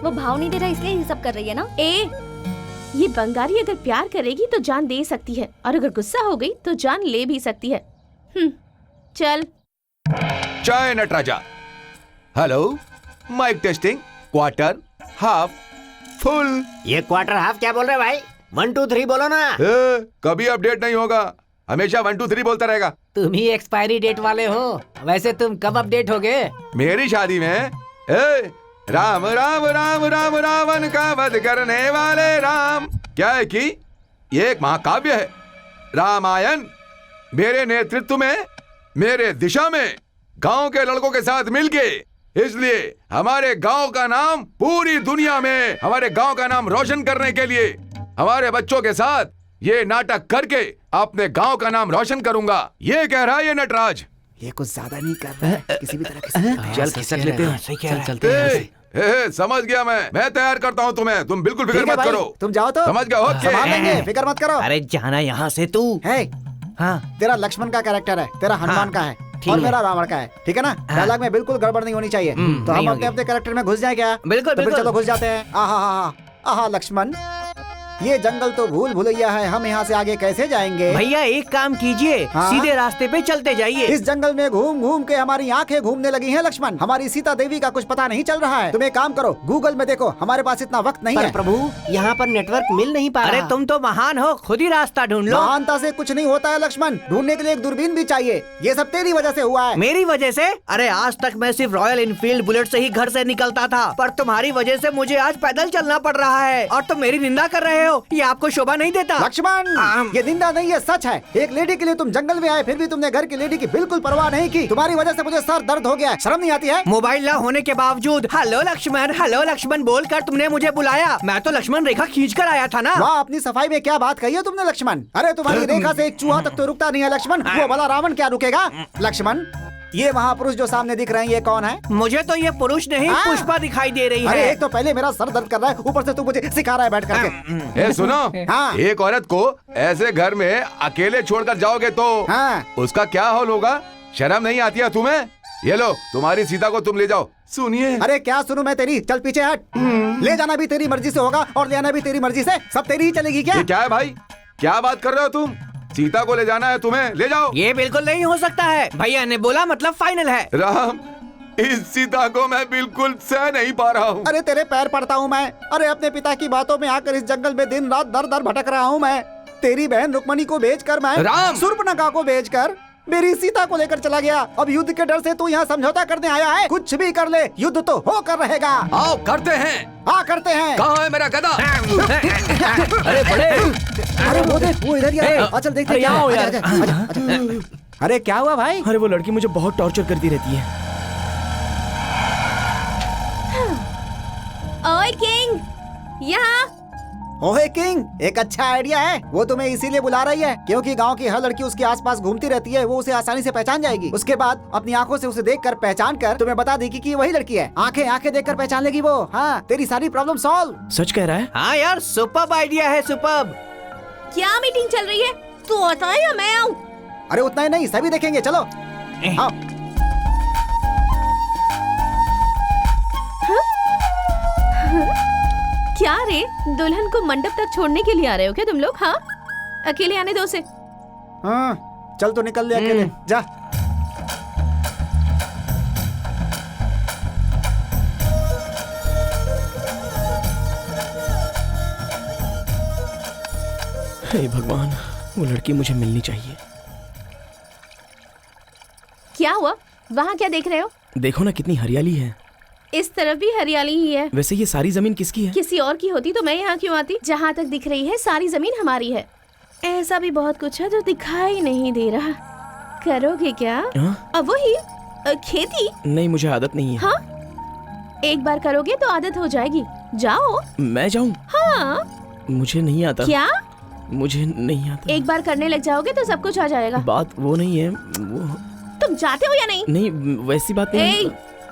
वो भाव नहीं दे रहा इसलिए ये सब कर रही है ना। ये बंगारी अगर प्यार करेगी तो जान दे सकती है और अगर गुस्सा हो गई तो जान ले भी सकती है। चल। चाय Nataraja. Hello, mic testing, quarter, half, full. ये क्वार्टर हाफ क्या बोल रहे भाई? 1 2 3 बोलो ना। कभी अपडेट नहीं होगा, हमेशा 1 2 3 बोलता रहेगा। तुम ही एक्सपायरी डेट वाले हो। वैसे तुम कब अपडेट होगे? मेरी शादी में राम राम राम राम रावण का वध करने वाले राम। क्या है कि ये एक महाकाव्य है, रामायण। मेरे नेतृत्व में, मेरे दिशा में गांव के लड़कों के साथ मिलके, इसलिए हमारे गांव का नाम पूरी दुनिया में, हमारे गांव का नाम रोशन करने के लिए हमारे बच्चों के साथ ये नाटक करके अपने गांव का नाम रोशन करूंगा। ये कह रहा है ये नटराज। ये कुछ ज्यादा नहीं कर रहा है, किसी भी तरह के चल खिसक लेते हैं। चलते हैं। समझ गया मैं तैयार करता हूँ तुम्हें, तुम बिल्कुल फिक्र मत करो। तुम जाओ तो समझ गया? संभाल लेंगे, फिक्र मत करो। अरे जाना यहाँ से तू। है हाँ, तेरा लक्ष्मण का कैरेक्टर है, तेरा हनुमान का है और मेरा रावण का है, ठीक है ना? डायलॉग में बिल्कुल गड़बड़ नहीं होनी चाहिए। तो हम अपने अपने कैरेक्टर में घुस जाए क्या? बिल्कुल तो फिर चलो घुस जाते हैं। आहा लक्ष्मण, ये जंगल तो भूल भुलैया है, हम यहाँ से आगे कैसे जाएंगे? भैया एक काम कीजिए, सीधे रास्ते पे चलते जाइए। इस जंगल में घूम घूम के हमारी आंखें घूमने लगी हैं लक्ष्मण। हमारी सीता देवी का कुछ पता नहीं चल रहा है। तुम एक काम करो, गूगल में देखो, हमारे पास इतना वक्त नहीं है। प्रभु, यहाँ पर नेटवर्क मिल नहीं पा रहा। अरे तुम तो महान हो, खुद ही रास्ता ढूंढ लो। महानता से कुछ नहीं होता है लक्ष्मण, ढूंढने के लिए एक दूरबीन भी चाहिए। ये सब तेरी वजह से हुआ है। मेरी वजह से? अरे आज तक मैं सिर्फ रॉयल इनफील्ड बुलेट से ही घर से निकलता था, पर तुम्हारी वजह से मुझे आज पैदल चलना पड़ रहा है और तुम मेरी निंदा कर रहे हो। ये आपको शोभा नहीं देता। लक्ष्मण, ये निंदा नहीं है, सच है। एक लेडी के लिए तुम जंगल में आए, फिर भी तुमने घर की लेडी की बिल्कुल परवाह नहीं की। तुम्हारी वजह से मुझे सर दर्द हो गया है, शर्म नहीं आती है? मोबाइल न होने के बावजूद हेलो लक्ष्मण बोलकर तुमने मुझे बुलाया। मैं तो लक्ष्मण रेखा खींच कर आया था ना। वाह, अपनी सफाई में क्या बात कही है तुमने लक्ष्मण। अरे तुम्हारी रेखा से एक चूहा तक तो रुकता नहीं है लक्ष्मण, वो भला रावण क्या रुकेगा? लक्ष्मण, ये महापुरुष जो सामने दिख रहे हैं, ये कौन है? मुझे तो ये पुरुष नहीं पुष्पा दिखाई दे रही है। अरे एक तो पहले मेरा सर दर्द कर रहा है, ऊपर से तू मुझे सिखा रहा है बैठ करके। सुनो, हाँ। एक औरत को ऐसे घर में अकेले छोड़कर जाओगे तो उसका क्या हाल होगा? शर्म नहीं आती है तुम्हें? ये लो, तुम्हारी सीता को तुम ले जाओ। सुनिए। अरे क्या सुनूं मैं तेरी? चल पीछे हट। ले जाना भी तेरी मर्जी से होगा और ले आना भी तेरी मर्जी से, सब तेरी ही चलेगी क्या? ये क्या है भाई, क्या बात कर रहे हो तुम? सीता को ले जाना है तुम्हें, ले जाओ। ये बिल्कुल नहीं हो सकता है, भैया ने बोला मतलब फाइनल है। राम, इस सीता को मैं बिल्कुल सह नहीं पा रहा हूँ। अरे तेरे पैर पड़ता हूँ मैं। अरे अपने पिता की बातों में आकर इस जंगल में दिन रात दर दर भटक रहा हूँ मैं। तेरी बहन रुक्मणी को बेचकर मैं शूर्पणखा को बेचकर मेरी सीता को लेकर चला गया। अब युद्ध के डर से तू यहाँ समझौता करने आया है? कुछ भी कर ले, युद्ध तो होकर रहेगा। आओ करते हैं। हाँ करते हैं। कहाँ है मेरा गदा? अरे बड़े, अरे वो देख, वो इधर ही है। चल देखते क्या हो यार। अरे क्या हुआ भाई? अरे वो लड़की मुझे बहुत टॉर्चर करती रहती है। ओए किंग, यहाँ। ओहे किंग, एक अच्छा आइडिया है। वो तुम्हें इसीलिए बुला रही है क्योंकि गांव की हर लड़की उसके आसपास घूमती रहती है, वो उसे आसानी से पहचान जाएगी। उसके बाद अपनी आंखों से उसे देखकर पहचान कर तुम्हें बता देगी कि वही लड़की है। आंखें आंखें देखकर पहचान लेगी वो। हाँ, तेरी सारी प्रॉब्लम सॉल्व। सच कह रहा है? हाँ यार, सुपर्ब आइडिया है, सुपर्ब। क्या मीटिंग चल रही है? तू आता है या मैं आऊँ? अरे उतना ही नहीं, सभी देखेंगे, चलो। हाँ। क्या रे, दुल्हन को मंडप तक छोड़ने के लिए आ रहे हो क्या तुम लोग? हाँ, अकेले आने दो उसे। हाँ, चल तो निकल ले अकेले, जा। हे भगवान, वो लड़की मुझे मिलनी चाहिए। क्या हुआ? वहाँ क्या देख रहे हो? देखो ना कितनी हरियाली है। इस तरफ भी हरियाली ही है। वैसे ये सारी जमीन किसकी है? किसी और की होती तो मैं यहाँ क्यों आती? जहाँ तक दिख रही है सारी जमीन हमारी है। ऐसा भी बहुत कुछ है जो दिखाई नहीं दे रहा। करोगे क्या? अब वही खेती? नहीं, मुझे आदत नहीं है। हाँ, एक बार करोगे तो आदत हो जाएगी। जाओ। मैं जाऊँ? हाँ। मुझे नहीं आता। क्या? मुझे नहीं आता। एक बार करने लग जाओगे तो सब कुछ आ जाएगा। बात वो नहीं है, वो... तुम जाते हो या नहीं? नहीं, वैसी बात नहीं।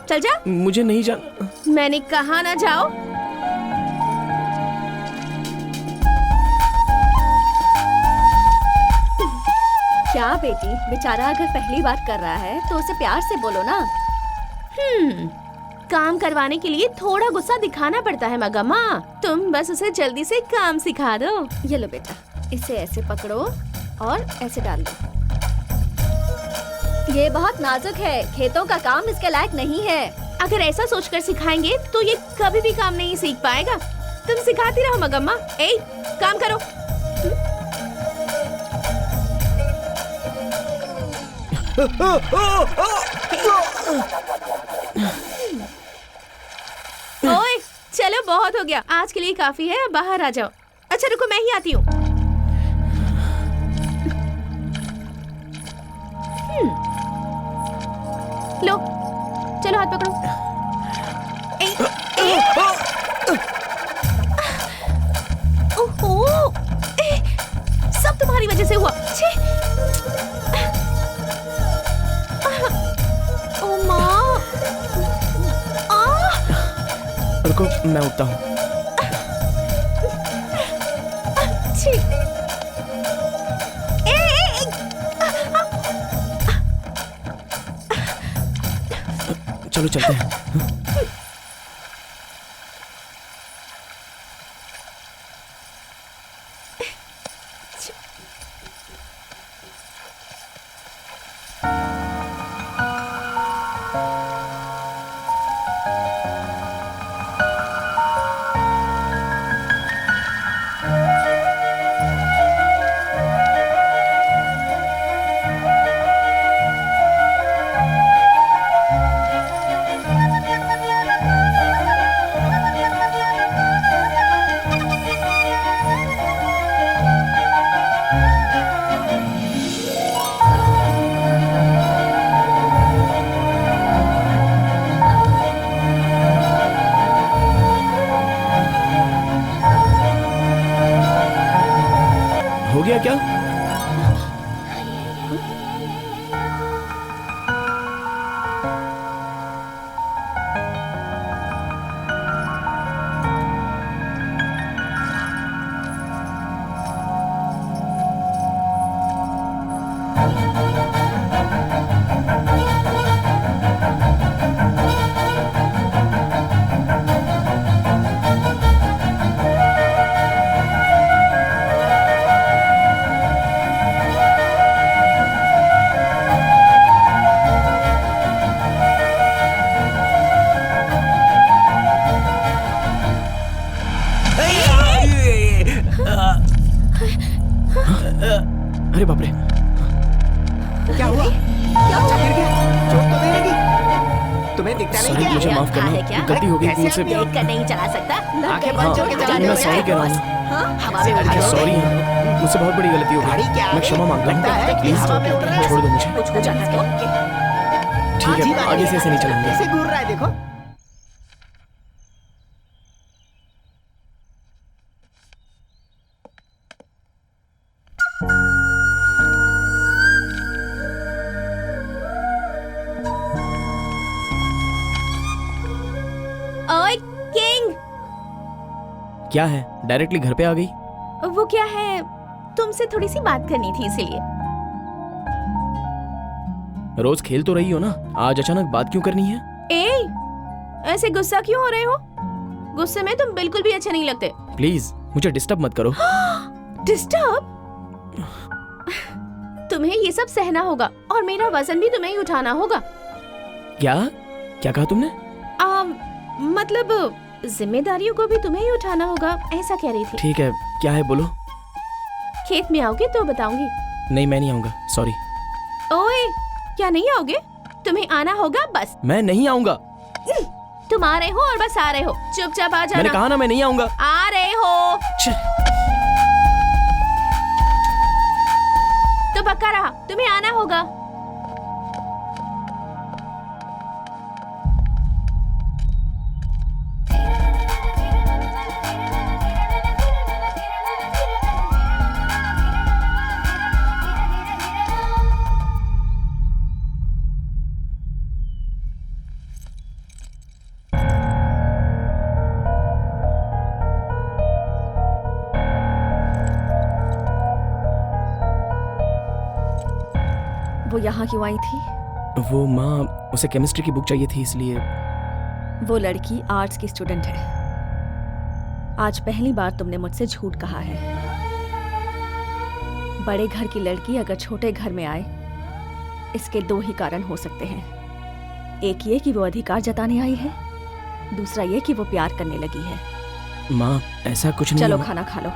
चल जा। मुझे नहीं जाना। मैंने कहा ना जाओ। क्या बेटी, बेचारा अगर पहली बार कर रहा है तो उसे प्यार से बोलो ना। काम करवाने के लिए थोड़ा गुस्सा दिखाना पड़ता है मगम्मा। तुम बस उसे जल्दी से काम सिखा दो। ये लो बेटा, इसे ऐसे पकड़ो और ऐसे डाल दो। ये बहुत नाजुक है, खेतों का काम इसके लायक नहीं है। अगर ऐसा सोचकर सिखाएंगे तो ये कभी भी काम नहीं सीख पाएगा। तुम सिखाती रहो मगम्मा। ए, काम करो। ओए, चलो बहुत हो गया, आज के लिए काफी है, अब बाहर आ जाओ। अच्छा रुको, मैं ही आती हूँ। लो, चलो हाथ पकड़ो। ओहो, सब तुम्हारी वजह से हुआ। छे। ओ माँ। रुको, मैं उठता हूँ। छी। चलो चलते हैं। हो गया क्या? अरे बाप रे, क्या हुआ? क्या अच्छा गिर गया? चोट तो नहीं लगी? तुम्हें दिखता नहीं क्या? मुझे माफ करना, गलती हो गई मुझसे। देख कर नहीं चला सकता। आंखें बंद करके चला रहे हो? मैं सॉरी कह रहा हूँ। सॉरी, मुझसे बहुत बड़ी गलती हो गई। मैं क्षमा मांगता हूँ। प्लीज छोड़ दो मुझे। कुछ हो जाता है। ठीक है, आगे से ऐसे नहीं चलेंगे। कैसे घूर रहा है देखो। ओए किंग, क्या है, डायरेक्टली घर पे आ गई? वो क्या है, तुमसे थोड़ी सी बात करनी थी इसीलिए। रोज खेल तो रही हो ना, आज अचानक बात क्यों करनी है? ए, ऐसे गुस्सा क्यों हो रहे हो? गुस्से में तुम बिल्कुल भी अच्छे नहीं लगते। प्लीज मुझे डिस्टर्ब मत करो। डिस्टर्ब? तुम्हें ये सब सहना होगा और मेरा वजन भी तुम्हें ही उठाना होगा। क्या क्या कहा तुमने? मतलब जिम्मेदारियों को भी तुम्हें ही उठाना होगा, ऐसा कह रही थी। ठीक है, क्या है बोलो। खेत में आओगे तो बताऊंगी। नहीं, मैं नहीं आऊंगा, सॉरी। ओए, क्या नहीं आओगे? तुम्हें आना होगा बस। मैं नहीं आऊंगा। तुम आ रहे हो और बस आ रहे हो, चुपचाप आ जाना। मैंने कहा ना मैं नहीं आऊंगा। आ रहे हो तो पक्का रहा, तुम्हें आना होगा। वो यहाँ क्यों आई थी? वो माँ, उसे केमिस्ट्री की बुक चाहिए थी इसलिए। वो लड़की आर्ट्स की स्टूडेंट है। आज पहली बार तुमने मुझसे झूठ कहा है। बड़े घर की लड़की अगर छोटे घर में आए, इसके दो ही कारण हो सकते हैं। एक ये कि वो अधिकार जताने आई है, दूसरा ये कि वो प्यार करने लगी है। माँ ऐसा कुछ नहीं। चलो खाना खा लो।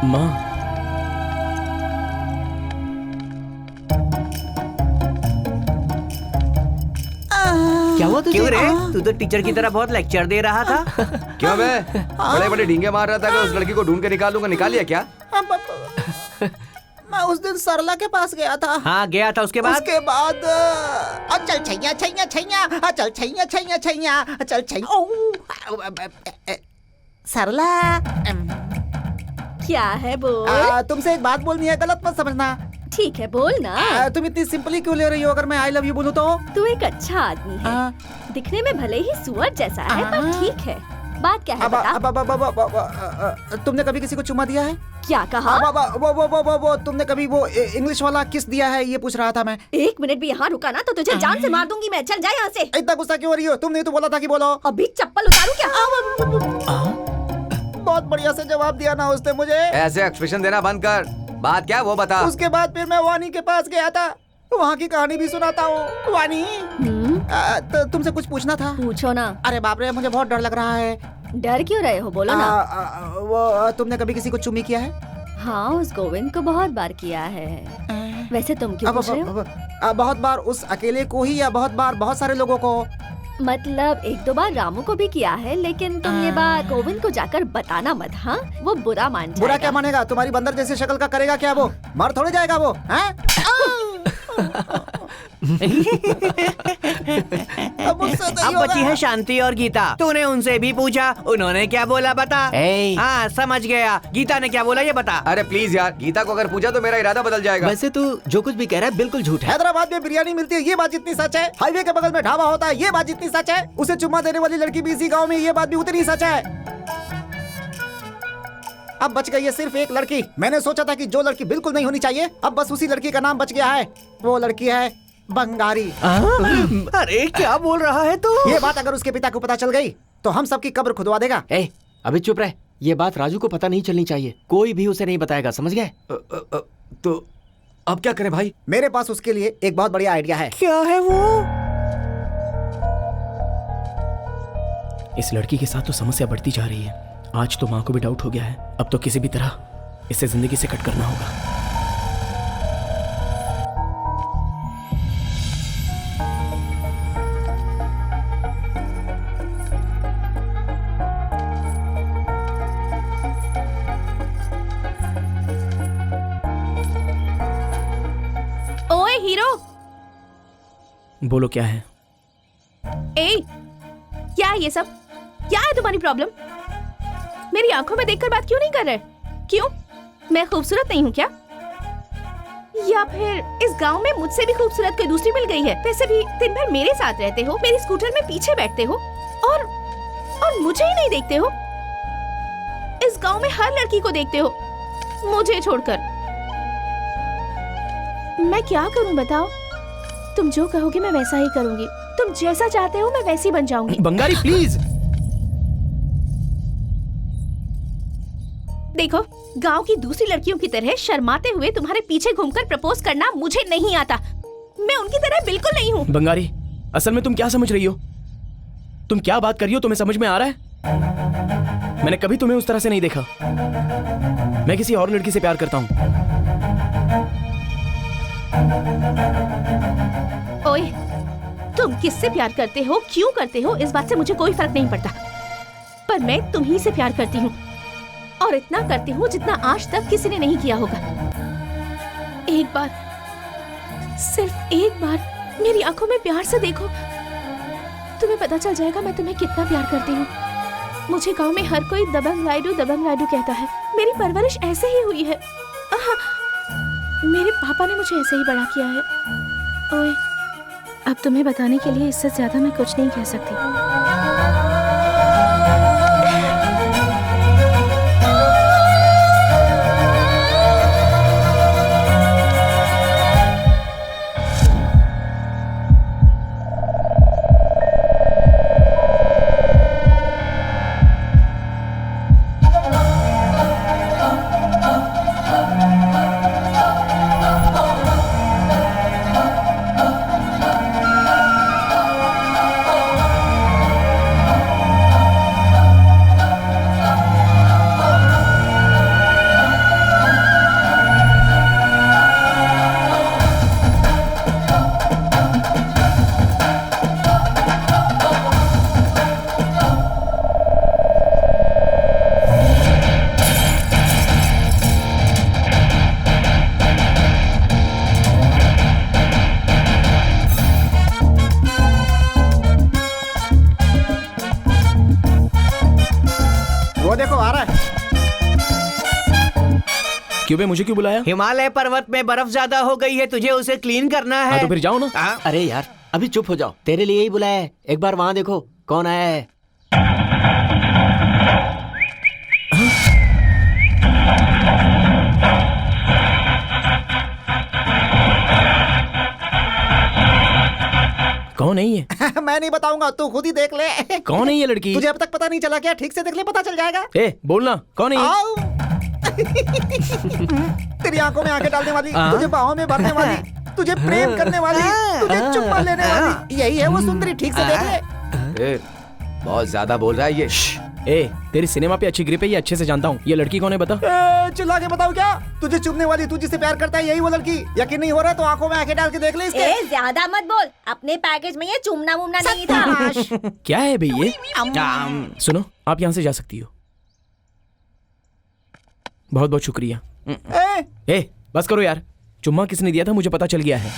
माँ क्या हुआ तुझे? क्यों रे? तू तो टीचर की तरह बहुत लेक्चर दे रहा था। क्यों बे? बड़े बड़े ढींगे मार रहा था कि उस लड़की को ढूंढ के निकालूंगा, निकाल लिया क्या? मैं उस दिन सरला के पास गया था। हाँ गया था, उसके बाद चल छैया छैया छैया, चल छैया छैया छैया, चल छैया। सरला क्या है बोल? तुमसे एक बात बोलनी है, गलत मत समझना। ठीक है बोल ना। तुम इतनी सिंपली क्यों ले रही हो? अगर मैं आई लव यू बोलूं तो? तू एक अच्छा आदमी है, दिखने में भले ही सुअर जैसा है पर ठीक है। बात क्या है बता? तुमने कभी किसी को चुम्मा दिया है? क्या कहा? वो तुमने कभी वो इंग्लिश वाला किस दिया है, ये पूछ रहा था मैं। 1 मिनट भी यहाँ रुका ना तो तुझे जान से मार दूंगी मैं। चल जा यहाँ से। इतना गुस्सा क्यों हो रही हो? तुमने तो बोला था कि बोलो। अभी चप्पल उतारूं क्या? बहुत बढ़िया से जवाब दिया ना उसने मुझे। ऐसे एक्सप्रेशन देना बंद कर। बात क्या वो बता। उसके बाद फिर मैं वानी के पास गया था, वहाँ की कहानी भी सुनाता हूँ। वानी तो तुमसे कुछ पूछना था। पूछो ना। अरे बाप रे, मुझे बहुत डर लग रहा है। डर क्यों रहे हो, बोलो ना। वो तुमने कभी किसी को चुम्मी किया है? हाँ, उस गोविंद को बहुत बार किया है। वैसे तुम क्यों पूछ रहे हो? बहुत बार उस अकेले को ही या बहुत बार बहुत सारे लोगों को? मतलब 1-2 बार रामू को भी किया है, लेकिन तुम ये बात गोविंद को जाकर बताना मत। हाँ, वो बुरा मान जाएगा। बुरा क्या मानेगा? तुम्हारी बंदर जैसी शक्ल का करेगा क्या वो? मर थोड़े जाएगा वो। अब बची है शांति और गीता। तूने उनसे भी पूछा, उन्होंने क्या बोला बता? हाँ समझ गया। गीता ने क्या बोला ये बता। अरे प्लीज यार, गीता को अगर पूछा तो मेरा इरादा बदल जाएगा। वैसे तू जो कुछ भी कह रहा है बिल्कुल झूठ है। हैदराबाद में बिरयानी मिलती है, ये बात जितनी सच है। हाईवे के बगल में ढाबा होता है, ये बात जितनी सच है। उसे चुम्मा देने वाली लड़की भी इसी गाँव में, ये बात भी उतनी सच है। अब बच गई है सिर्फ एक लड़की। मैंने सोचा था कि जो लड़की बिल्कुल नहीं होनी चाहिए, अब बस उसी लड़की का नाम बच गया है। वो लड़की है बंगारी। अरे क्या बोल रहा है तू? ये बात अगर उसके पिता को पता चल गई तो हम सबकी कब्र खुदवा देगा। अभी चुप रहे। ये बात राजू को पता नहीं चलनी चाहिए। कोई भी उसे नहीं बताएगा, समझ गए? तो अब क्या करें भाई? मेरे पास उसके लिए एक बहुत बढ़िया आइडिया है। क्या है वो? इस लड़की के साथ तो समस्या बढ़ती जा रही है। आज तो माँ को भी डाउट हो गया है। अब तो किसी भी तरह इसे जिंदगी से कट करना होगा। ओए हीरो, बोलो क्या है? क्या है ये सब? क्या है तुम्हारी प्रॉब्लम? मेरी आंखों में देखकर बात क्यों नहीं कर रहे? क्यों? मैं खूबसूरत नहीं हूँ क्या? या फिर इस गांव में मुझसे भी खूबसूरत कोई दूसरी मिल गई है? वैसे भी दिन भर मेरे साथ रहते हो, मेरी स्कूटर में पीछे बैठते हो और मुझे ही नहीं देखते हो। इस गांव में हर लड़की को देखते हो, मुझे छोड़कर। मैं क्या करूं बताओ? तुम जो कहोगे मैं वैसा ही करूंगी। तुम जैसा चाहते हो मैं वैसी बन जाऊंगी। बंगारी प्लीज। देखो, गांव की दूसरी लड़कियों की तरह शर्माते हुए तुम्हारे पीछे घूमकर प्रपोज करना मुझे नहीं आता। मैं उनकी तरह बिल्कुल नहीं हूँ। बंगारी, असल में तुम क्या समझ रही हो? तुम क्या बात कर रही हो? तुम्हें समझ में आ रहा है? मैंने कभी तुम्हें उस तरह से नहीं देखा। मैं किसी और लड़की से प्यार करता हूँ। ओए, तुम किससे प्यार करते हो, क्यों करते हो, इस बात से मुझे कोई फर्क नहीं पड़ता। पर मैं तुम्ही से प्यार करती हूँ और इतना करती हूँ जितना आज तक किसी ने नहीं किया होगा। एक बार, सिर्फ एक बार मेरी आंखों में प्यार से देखो, तुम्हें पता चल जाएगा मैं तुम्हें कितना प्यार करती हूँ। मुझे गांव में हर कोई दबंग राइडू कहता है। मेरी परवरिश ऐसे ही हुई है। मेरे पापा ने मुझे ऐसे ही बड़ा किया है। ओए, अब तुम्हें बताने के लिए इससे ज्यादा मैं कुछ नहीं कह सकती। क्यों बे, मुझे क्यों बुलाया? हिमालय पर्वत में बर्फ ज्यादा हो गई है, तुझे उसे क्लीन करना हाँ है। तो फिर जाओ ना। अरे यार अभी चुप हो जाओ, तेरे लिए ही बुलाया है। एक बार वहां देखो कौन आया है। कौन है ये? मैं नहीं बताऊंगा, तू खुद ही देख ले। कौन है ये लड़की? तुझे अब तक पता नहीं चला क्या? ठीक से देख ले, पता चल जाएगा। ए बोलना, कौन है ये? आओ। तेरी आंखों में आंखें डालने वाली, तुझे बाहों में भरने वाली, तुझे प्रेम करने वाली, तुझे चुम्मा लेने वाली, यही है वो सुंदरी। ठीक से देख ले। ए, बहुत ज्यादा बोल रहा है ये। ए, तेरी सिनेमा पे अच्छी ग्रिप है, ये अच्छे से जानता हूँ। ये लड़की कौन है बता? चिल्ला के बताओ क्या? तुझे चुमने वाली, तू जिससे प्यार करता है, यही वो लड़की। यकीन नहीं हो रहा तो आंखों में आंखें डाल के देख ले इसके। ज्यादा मत बोल, अपने पैकेज में ये चुमना मुमना नहीं था। क्या है भाई ये? सुनो, आप यहाँ से जा सकती हो। बहुत बहुत शुक्रिया। ए बस करो यार, चुम्मा किसने दिया था मुझे पता चल गया है।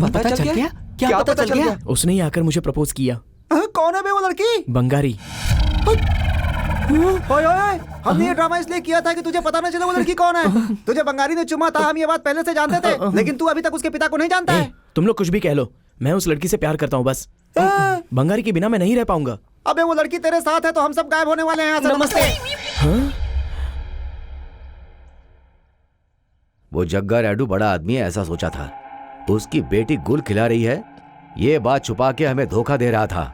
पता चल गया? क्या पता चल गया? उसने ही आकर मुझे प्रपोज किया। कौन है बे वो लड़की? बंगारी। ओए ओए, हमने ये ड्रामा इसलिए किया था कि तुझे पता न चले वो लड़की कौन है। तुझे बंगारी ने चुमा था, हम ये बात पहले से जानते थे, लेकिन तू अभी तक उसके पिता को नहीं जानता है। तुम लोग कुछ भी कह लो, मैं उस लड़की से प्यार करता हूँ बस। बंगारी के बिना मैं नहीं रह पाऊंगा। अबे वो लड़की तेरे साथ है तो हम सब गायब होने वाले हैं यहाँ से। नमस्ते। हाँ? वो जग्गा रैडू बड़ा आदमी है ऐसा सोचा था। उसकी बेटी गुल खिला रही है, ये बात छुपा के हमें धोखा दे रहा था।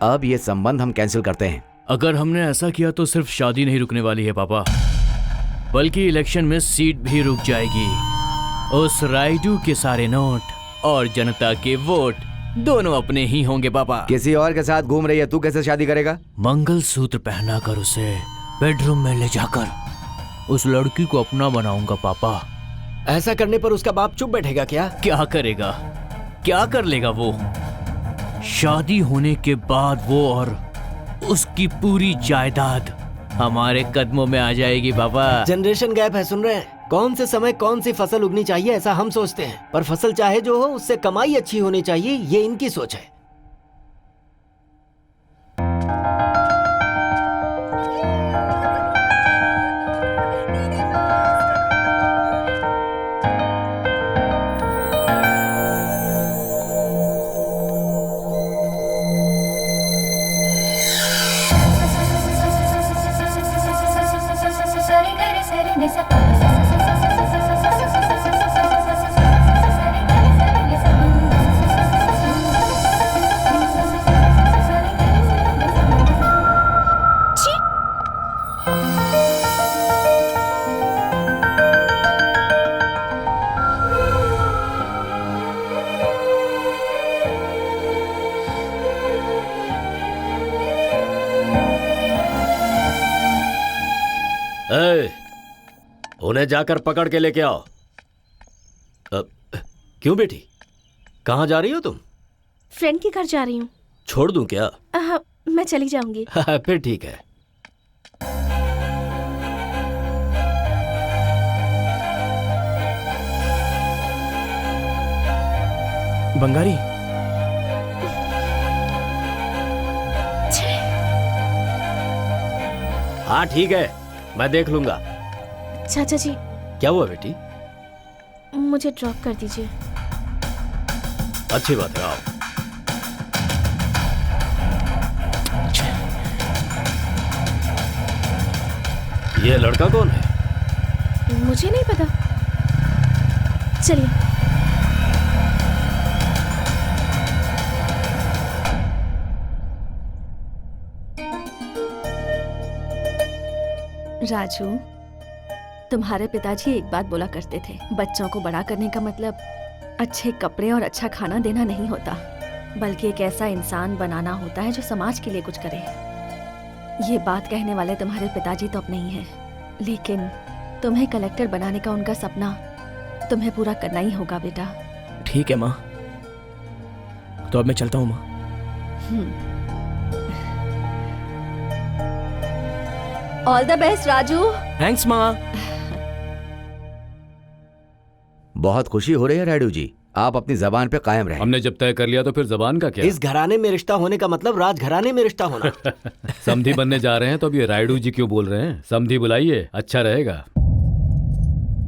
अब ये संबंध हम कैंसिल करते हैं। अगर हमने ऐसा किया तो सिर्फ शादी नहीं रुकने वाली है पापा, बल्कि इलेक्शन में सीट भी रुक जाएगी। उस राइडू के सारे नोट और जनता के वोट दोनों अपने ही होंगे पापा। किसी और के साथ घूम रही है, तू कैसे शादी करेगा? मंगलसूत्र पहनाकर उसे बेडरूम में ले जाकर उस लड़की को अपना बनाऊंगा पापा। ऐसा करने पर उसका बाप चुप बैठेगा क्या? क्या करेगा, क्या कर लेगा वो? शादी होने के बाद वो और उसकी पूरी जायदाद हमारे कदमों में आ जाएगी पापा। जनरेशन गैप है, सुन रहे हैं? कौन से समय कौन सी फसल उगनी चाहिए ऐसा हम सोचते हैं, पर फसल चाहे जो हो उससे कमाई अच्छी होनी चाहिए, ये इनकी सोच है। उन्हें जाकर पकड़ के लेके आओ। क्यों बेटी, कहाँ जा रही हो तुम? फ्रेंड के घर जा रही हूँ। छोड़ दूं क्या? मैं चली जाऊंगी। फिर ठीक है। बंगारी, हाँ ठीक है, मैं देख लूंगा। चाचा जी, क्या हुआ बेटी? मुझे ड्रॉप कर दीजिए। अच्छी बात है, आओ। ये लड़का कौन है? मुझे नहीं पता। चलिए। राजू, तुम्हारे पिताजी एक बात बोला करते थे, बच्चों को बड़ा करने का मतलब अच्छे कपड़े और अच्छा खाना देना नहीं होता, बल्कि एक ऐसा इंसान बनाना होता है जो समाज के लिए कुछ करे। ये बात कहने वाले तुम्हारे पिताजी तो अब नहीं हैं, लेकिन तुम्हें कलेक्टर बनाने का उनका सपना तुम्हें पूरा करना ही होगा बेटा। ठीक है माँ, तो अब मैं चलता हूँ माँ। All the best Raju. Thanks माँ। बहुत खुशी हो रही है रायडू जी, आप अपनी जबान पे कायम रहे। हमने जब तय कर लिया तो फिर जबान का क्या? इस घराने में रिश्ता होने का मतलब राजघराने में रिश्ता होना। समधी बनने जा रहे हैं तो अब ये रायडू जी क्यों बोल रहे हैं? समधी बुलाइए, अच्छा रहेगा।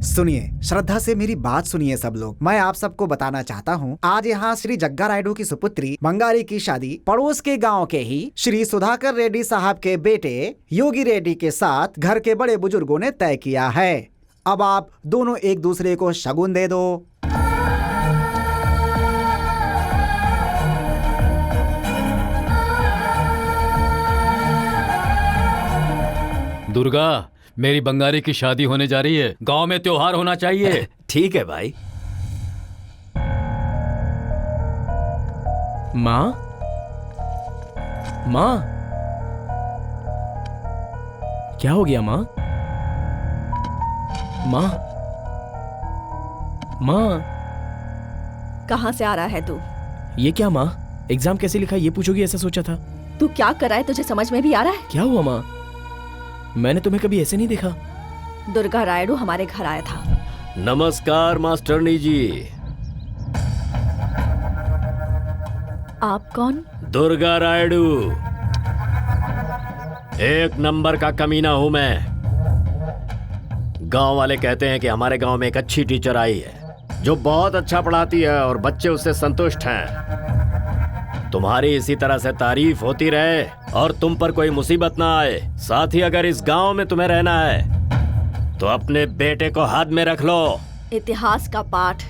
सुनिए, श्रद्धा से मेरी बात सुनिए सब लोग। मैं आप सबको बताना चाहता हूँ, आज यहाँ श्री जग्गा रायडू की सुपुत्री बंगारी की शादी पड़ोस के गांव के ही श्री सुधाकर रेड्डी साहब के बेटे योगी रेड्डी के साथ घर के बड़े बुजुर्गों ने तय किया है। अब आप दोनों एक दूसरे को शगुन दे दो। दुर्गा, मेरी बंगारी की शादी होने जा रही है, गांव में त्योहार होना चाहिए। ठीक है भाई। माँ, माँ, क्या हो गया माँ? माँ, माँ, कहाँ से आ रहा है तू? ये क्या माँ? एग्जाम कैसे लिखा ये पूछोगी ऐसा सोचा था। तू क्या कर रहा है, तुझे समझ में भी आ रहा है? क्या हुआ माँ? मैंने तुम्हें कभी ऐसे नहीं देखा। दुर्गा रायडू हमारे घर आया था। नमस्कार मास्टरनी जी। आप कौन? दुर्गा रायडू, एक नंबर का कमीना हूं मैं। गांव वाले कहते हैं कि हमारे गांव में एक अच्छी टीचर आई है जो बहुत अच्छा पढ़ाती है और बच्चे उससे संतुष्ट हैं। तुम्हारी इसी तरह से तारीफ होती रहे और तुम पर कोई मुसीबत ना आए। साथ ही अगर इस गांव में तुम्हें रहना है तो अपने बेटे को हाथ में रख लो। इतिहास का पाठ,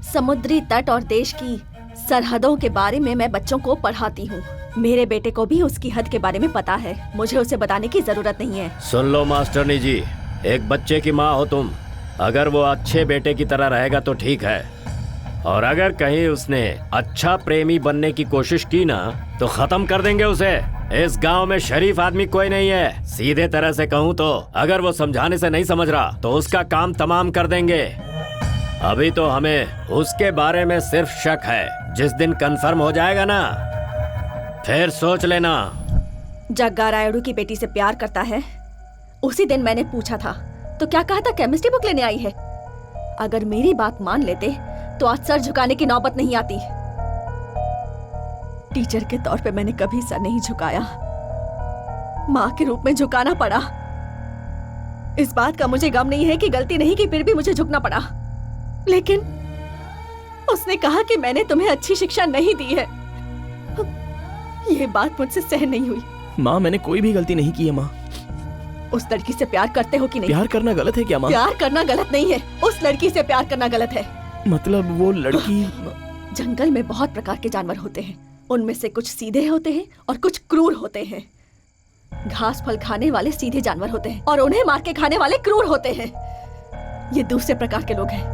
समुद्री तट और देश की सरहदों के बारे में मैं बच्चों को पढ़ाती हूँ। मेरे बेटे को भी उसकी हद के बारे में पता है, मुझे उसे बताने की जरूरत नहीं है। सुन लो मास्टरनी जी, एक बच्चे की माँ हो तुम। अगर वो अच्छे बेटे की तरह रहेगा तो ठीक है, और अगर कहीं उसने अच्छा प्रेमी बनने की कोशिश की ना तो खत्म कर देंगे उसे। इस गांव में शरीफ आदमी कोई नहीं है। सीधे तरह से कहूँ तो अगर वो समझाने से नहीं समझ रहा तो उसका काम तमाम कर देंगे। अभी तो हमें उसके बारे में सिर्फ शक है, जिस दिन कंफर्म हो जाएगा ना फिर सोच लेना। जग्गा रायडू की बेटी से प्यार करता है? उसी दिन मैंने पूछा था तो क्या कहा था, केमिस्ट्री बुक लेने आई है। अगर मेरी बात मान लेते तो आज सर झुकाने की नौबत नहीं आती। टीचर के तौर पे मैंने कभी सर नहीं झुकाया, माँ के रूप में झुकाना पड़ा। इस बात का मुझे गम नहीं है कि गलती नहीं की, फिर भी मुझे झुकना पड़ा। लेकिन उसने कहा कि मैंने तुम्हें अच्छी शिक्षा नहीं दी है। ये बात मुझसे सहन नहीं हुई। माँ, मैंने कोई भी गलती नहीं की है माँ। उस लड़की से प्यार करते हो कि नहीं? प्यार करना गलत है क्या माँ? प्यार करना गलत नहीं है, उस लड़की से प्यार करना गलत है। मतलब वो लड़की? जंगल में बहुत प्रकार के जानवर होते हैं, उनमें से कुछ सीधे होते हैं और कुछ क्रूर होते हैं। घास फल खाने वाले सीधे जानवर होते हैं और उन्हें मार के खाने वाले क्रूर होते हैं। ये दूसरे प्रकार के लोग हैं।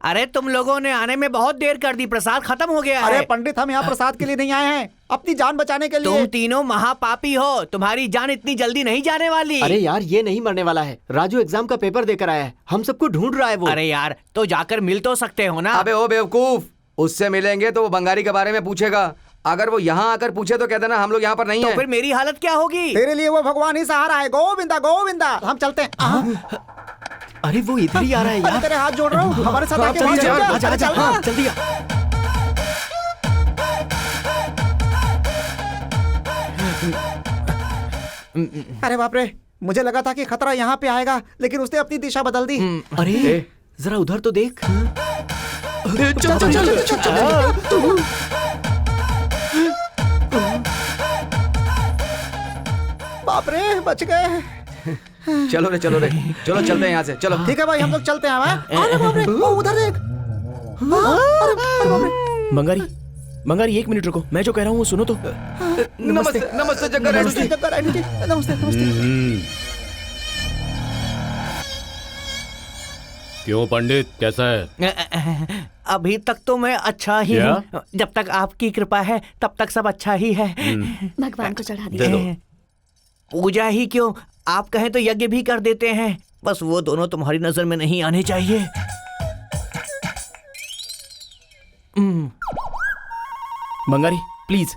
अरे तुम लोगों ने आने में बहुत देर कर दी, प्रसाद खत्म हो गया है। अरे पंडित, हम यहाँ प्रसाद के लिए नहीं आए हैं, अपनी जान बचाने के लिए। तुम तीनों महापापी हो, तुम्हारी जान इतनी जल्दी नहीं जाने वाली। अरे यार, ये नहीं मरने वाला है। राजू एग्जाम का पेपर देकर आया है, हम सबको ढूंढ रहा है वो। अरे यार, तो जाकर मिल तो सकते हो ना। अबे ओ बेवकूफ, उससे मिलेंगे तो वो बंगारी के बारे में पूछेगा। अगर वो यहाँ आकर पूछे तो कह देना हम लोग यहाँ पर नहीं तो हैं। फिर मेरी हालत क्या होगी? तेरे लिए वो भगवान ही सहारा है। गोविंदा गोविंदा, हम चलते हैं। अरे वो इधर ही आ रहा है यार। तेरे हाथ जोड़ रहा हूँ, हमारे साथ आके जल्दी चल। आजा, आजा, हाँ, जल्दी आ। अरे बाप रे, मुझे लगा था कि खतरा यहाँ पे आएगा, लेकिन उसने अपनी दिशा बदल दी। अरे जरा उधर तो देख। चल चल चल चल चल। बाप रे, बच गए। चलो रे, चलो चलते हैं यहाँ से। चलो ठीक है भाई, हम लोग चलते हैं। अरे बाप रे, वो उधर देख। अरे बाप रे। बंगारी, बंगारी, एक मिनट रुको, मैं जो कह रहा हूँ वो सुनो तो। नमस्ते नमस्ते जग्गा रायडू जी। जग्गा रायडू जी, नमस्ते नमस्ते। क्यों पंडित, कैसा है? अभी तक तो मैं अच्छा ही क्या? हूँ। जब तक आपकी कृपा है तब तक सब अच्छा ही है। भगवान को चढ़ा दे दिया। दो। पूजा ही क्यों, आप कहें तो यज्ञ भी कर देते हैं। बस वो दोनों तुम्हारी नजर में नहीं आने चाहिए। बंगारी प्लीज।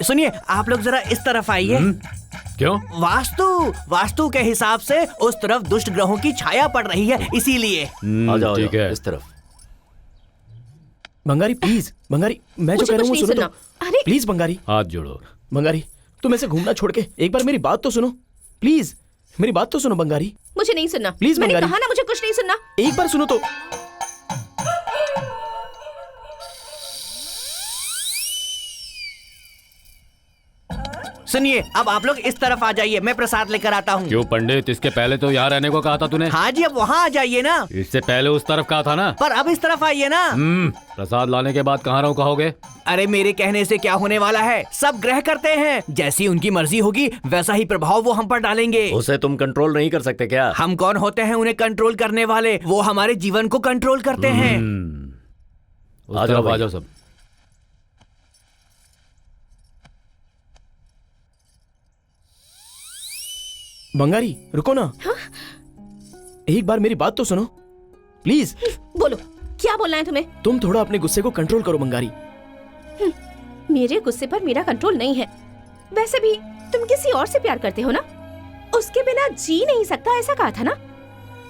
सुनिए, आप लोग जरा इस तरफ आइए। क्यों? वास्तु के हिसाब से उस तरफ दुष्ट ग्रहों की छाया पड़ रही है, इसीलिए। आ जाओ, ठीक है। इस तरफ। बंगारी प्लीज, बंगारी मैं जो मुझे कह रहा कुछ हूँ नहीं सुनो सुनना। तो। अरे प्लीज बंगारी, हाथ जोड़ो। बंगारी तुम ऐसे घूमना छोड़ के एक बार मेरी बात तो सुनो प्लीज। मेरी बात तो सुनो बंगारी, मुझे नहीं सुनना। प्लीज मैंने बंगारी। कहा ना मुझे कुछ नहीं सुनना। एक बार सुनो तो। सुनिए, अब आप लोग इस तरफ आ जाइए, मैं प्रसाद लेकर आता हूँ। क्यों पंडित, इसके पहले तो यहाँ रहने को कहा था तूने। हाँ जी, अब वहाँ आ जाइए ना। इससे पहले उस तरफ कहा था ना। पर अब इस तरफ आइए ना। प्रसाद लाने के बाद कहाँ रहो कहोगे। अरे मेरे कहने से क्या होने वाला है, सब ग्रह करते हैं, जैसी उनकी मर्जी होगी वैसा ही प्रभाव वो हम पर डालेंगे। उसे तुम कंट्रोल नहीं कर सकते क्या? हम कौन होते हैं उन्हें कंट्रोल करने वाले, वो हमारे जीवन को कंट्रोल करते हैं। उस तरफ आ जाओ सब। बंगारी रुको ना। हाँ? एक बार मेरी बात तो सुनो प्लीज। बोलो, क्या बोलना है तुम्हें? तुम थोड़ा अपने गुस्से को कंट्रोल करो बंगारी। मेरे गुस्से पर मेरा कंट्रोल नहीं है। वैसे भी तुम किसी और से प्यार करते हो ना, उसके बिना जी नहीं सकता ऐसा कहा था ना।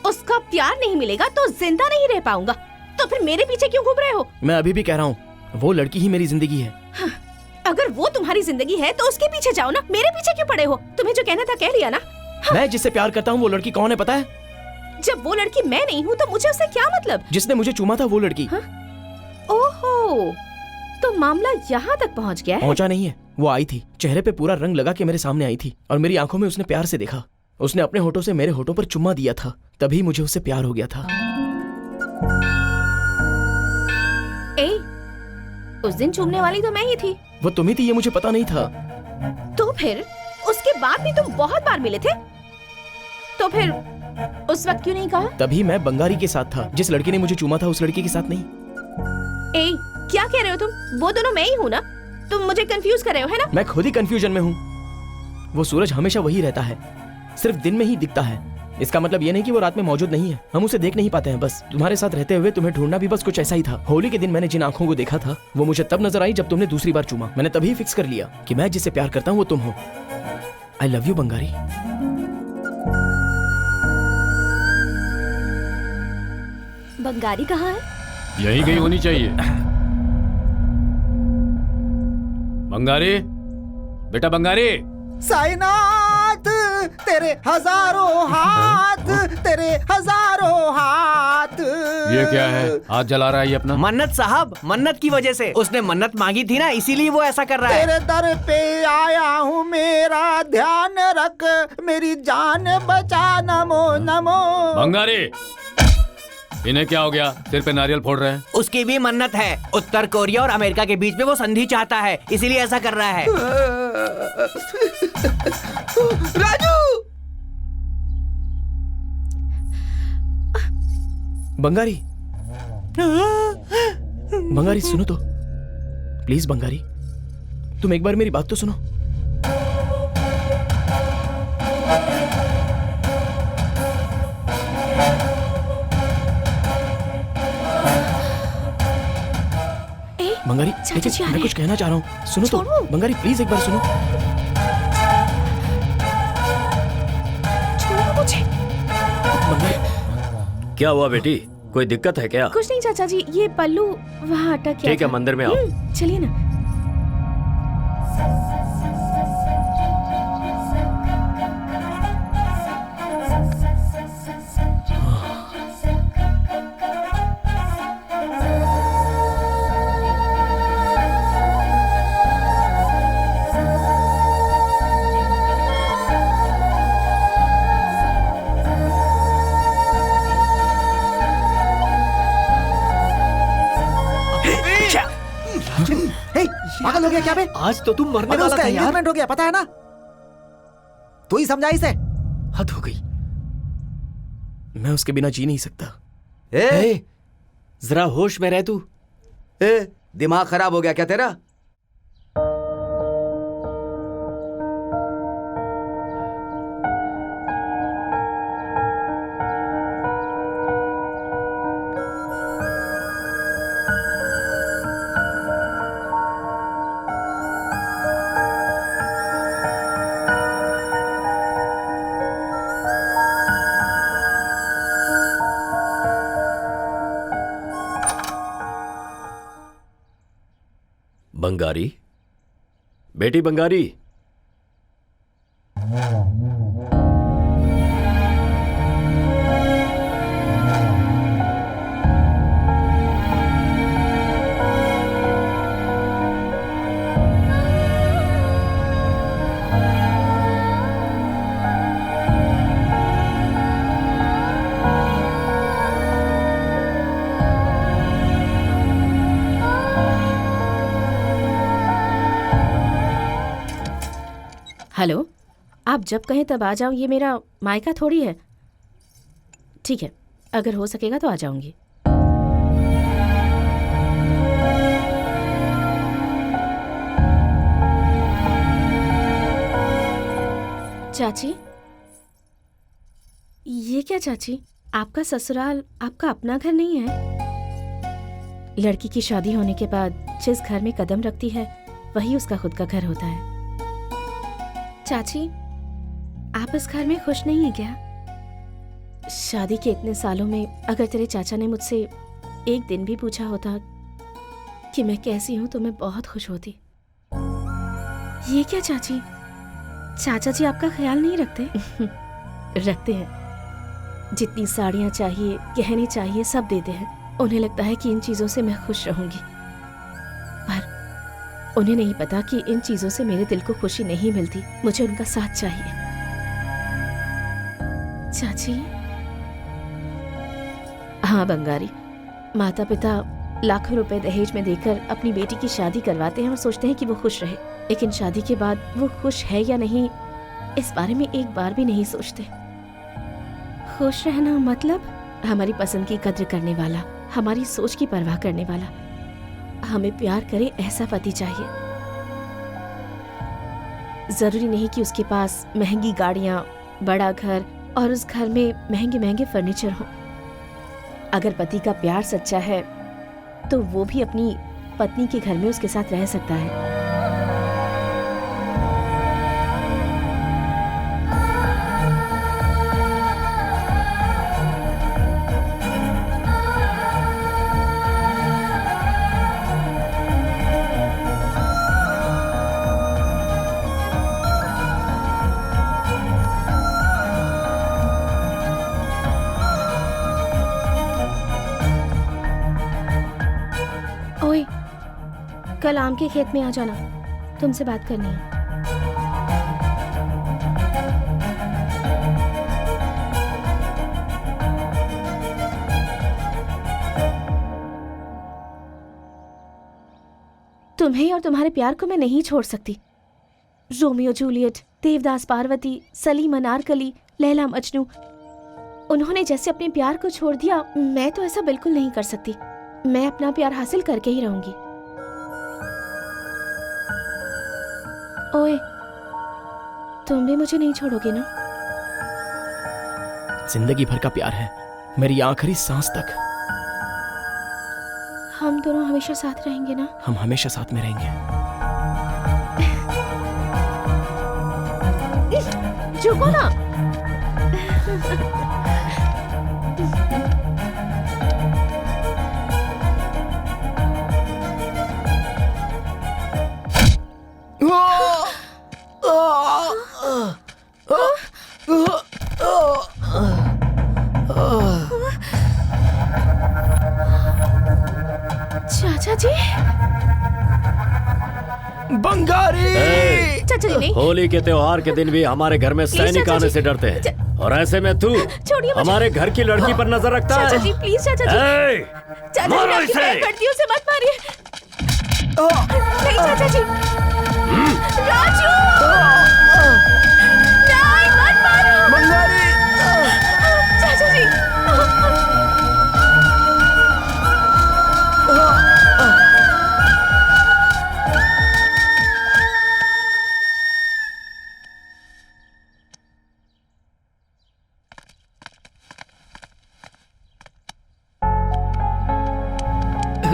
उसका प्यार नहीं मिलेगा तो जिंदा नहीं रह पाऊंगा, तो फिर मेरे पीछे क्यों घूम रहे हो? मैं अभी भी कह रहा हूँ, वो लड़की ही मेरी जिंदगी है। हाँ, अगर वो तुम्हारी जिंदगी है तो उसके पीछे जाओ ना, मेरे पीछे क्यों पड़े हो? तुम्हें जो कहना था कह लिया ना। हाँ। मैं जिससे प्यार करता हूँ वो लड़की कौन है पता है? जब वो लड़की मैं नहीं हूँ तो मुझे उससे क्या मतलब? जिसने मुझे चूमा था वो लड़की। हाँ? ओहो, तो मामला यहाँ तक पहुँच गया है। पहुँचा नहीं है, वो आई थी, चेहरे पे पूरा रंग लगा के मेरे सामने आई थी और मेरी आंखों में उसने प्यार से देखा। उसने अपने होठों से मेरे होठों पर चुम्मा दिया था, तभी मुझे उससे प्यार हो गया था। उस दिन चूमने वाली तो मैं ही थी। वो तुम ही थी, ये मुझे पता नहीं था। तो फिर उसके बाद भी तुम बहुत बार मिले थे, तो फिर उस वक्त क्यों नहीं कहा? तभी मैं बंगारी के साथ था, जिस लड़की ने मुझे चूमा था उस लड़की के साथ नहीं। क्या कह रहे हो तुम? वो दोनों मैं ही हूँ ना, तुम मुझे कंफ्यूज कर रहे हो है ना? मैं खुद ही कंफ्यूजन में हूँ। वो सूरज हमेशा वही रहता है, सिर्फ दिन में ही दिखता है। इसका मतलब ये नहीं कि वो रात में मौजूद नहीं है, हम उसे देख नहीं पाते हैं। बस तुम्हारे साथ रहते हुए तुम्हें ढूंढना भी बस कुछ ऐसा ही था। होली के दिन मैंने जिन आंखों को देखा था वो मुझे तब नजर आई जब तुमने दूसरी बार चूमा। मैंने तभी फिक्स कर लिया कि मैं जिससे प्यार करता हूँ वो तुम हो। I love you Bangari. Bangari कहाँ है? यहीं कहीं होनी चाहिए। बंगारी, बेटा बंगारी। साईनाथ तेरे हजारों हाथ, तेरे हजारों हाथ। ये क्या है? हाथ जला रहा है ये अपना? मन्नत साहब, मन्नत की वजह से उसने मन्नत मांगी थी ना, इसीलिए वो ऐसा कर रहा है। तेरे दर पे आया हूँ, मेरा ध्यान रख, मेरी जान बचा, नमो नमो। बंगारी, इन्हें क्या हो गया? सिर पे नारियल फोड़ रहे हैं। उसकी भी मन्नत है, उत्तर कोरिया और अमेरिका के बीच में वो संधि चाहता है, इसीलिए ऐसा कर रहा है। राजू! बंगारी, बंगारी सुनो तो प्लीज। बंगारी तुम एक बार मेरी बात तो सुनो। बंगारी लेकिन मैं कुछ कहना चाह रहा हूँ, सुनो तो। बंगारी प्लीज एक बार सुनो। बंगारी क्या हुआ बेटी, कोई दिक्कत है क्या? कुछ नहीं चाचा जी, ये पल्लू वहाँ अटक गया। ठीक है, मंदिर में आओ। चलिए ना। पागल हो गया क्या बे? आज तो तुम मरने वाला उसका था यार। एंगेजमेंट हो गया, पता है ना? तू ही समझा इसे। हद हो गई। मैं उसके बिना जी नहीं सकता। जरा होश में रह तू। दिमाग खराब हो गया क्या तेरा? बंगारी, बेटी बंगारी। हेलो, आप जब कहें तब आ जाओ, ये मेरा मायका थोड़ी है। ठीक है, अगर हो सकेगा तो आ जाऊंगी। चाची, ये क्या चाची, आपका ससुराल आपका अपना घर नहीं है? लड़की की शादी होने के बाद जिस घर में कदम रखती है वही उसका खुद का घर होता है। चाची, आप इस घर में खुश नहीं है क्या? शादी के इतने सालों में अगर तेरे चाचा ने मुझसे एक दिन भी पूछा होता कि मैं कैसी हूं तो मैं बहुत खुश होती। ये क्या चाची, चाचा जी आपका ख्याल नहीं रखते? रखते हैं। जितनी साड़ियाँ चाहिए, गहने चाहिए, सब देते हैं। उन्हें लगता है कि इन चीज़ों से मैं खुश रहूंगी, पर उन्हें नहीं पता कि इन चीज़ों से मेरे दिल को खुशी नहीं मिलती। मुझे उनका साथ चाहिए। चाची, हाँ बंगारी, माता पिता लाखों रुपए दहेज में देकर अपनी बेटी की शादी करवाते हैं और सोचते हैं कि वो खुश रहे, लेकिन शादी के बाद वो खुश है या नहीं इस बारे में एक बार भी नहीं सोचते। खुश रहना मतलब हमारी पसंद की कद्र करने वाला, हमारी सोच की परवाह करने वाला, हमें प्यार करे ऐसा पति चाहिए। जरूरी नहीं कि उसके पास महंगी गाड़ियां, बड़ा घर और उस घर में महंगे महंगे फर्नीचर हो। अगर पति का प्यार सच्चा है तो वो भी अपनी पत्नी के घर में उसके साथ रह सकता है। ओए, कल आम के खेत में आ जाना, तुमसे बात करनी है। तुम्हें और तुम्हारे प्यार को मैं नहीं छोड़ सकती। रोमियो जूलियट, देवदास पार्वती, सलीम अनारकली, लैला मजनू, उन्होंने जैसे अपने प्यार को छोड़ दिया, मैं तो ऐसा बिल्कुल नहीं कर सकती। मैं अपना प्यार हासिल करके ही रहूंगी। ओए, तुम भी मुझे नहीं छोड़ोगे ना? जिंदगी भर का प्यार है, मेरी आखिरी सांस तक। हम दोनों हमेशा साथ रहेंगे ना? हम हमेशा साथ में रहेंगे। झुको ना। चाचा जी, बंगारी! चाचा जी नहीं। होली के त्योहार के दिन भी हमारे घर में सैनिक आने से डरते हैं, और ऐसे में तू हमारे घर की लड़की पर नजर रखता है। चाचा जी प्लीज, चाचा जी। चाचा जी, मारो आपकी इसे। पैर पड़ती है, उसे मत मारिए। नहीं चाचा जी। राजू, नहीं मत मारो। बंगारी! चाचा जी।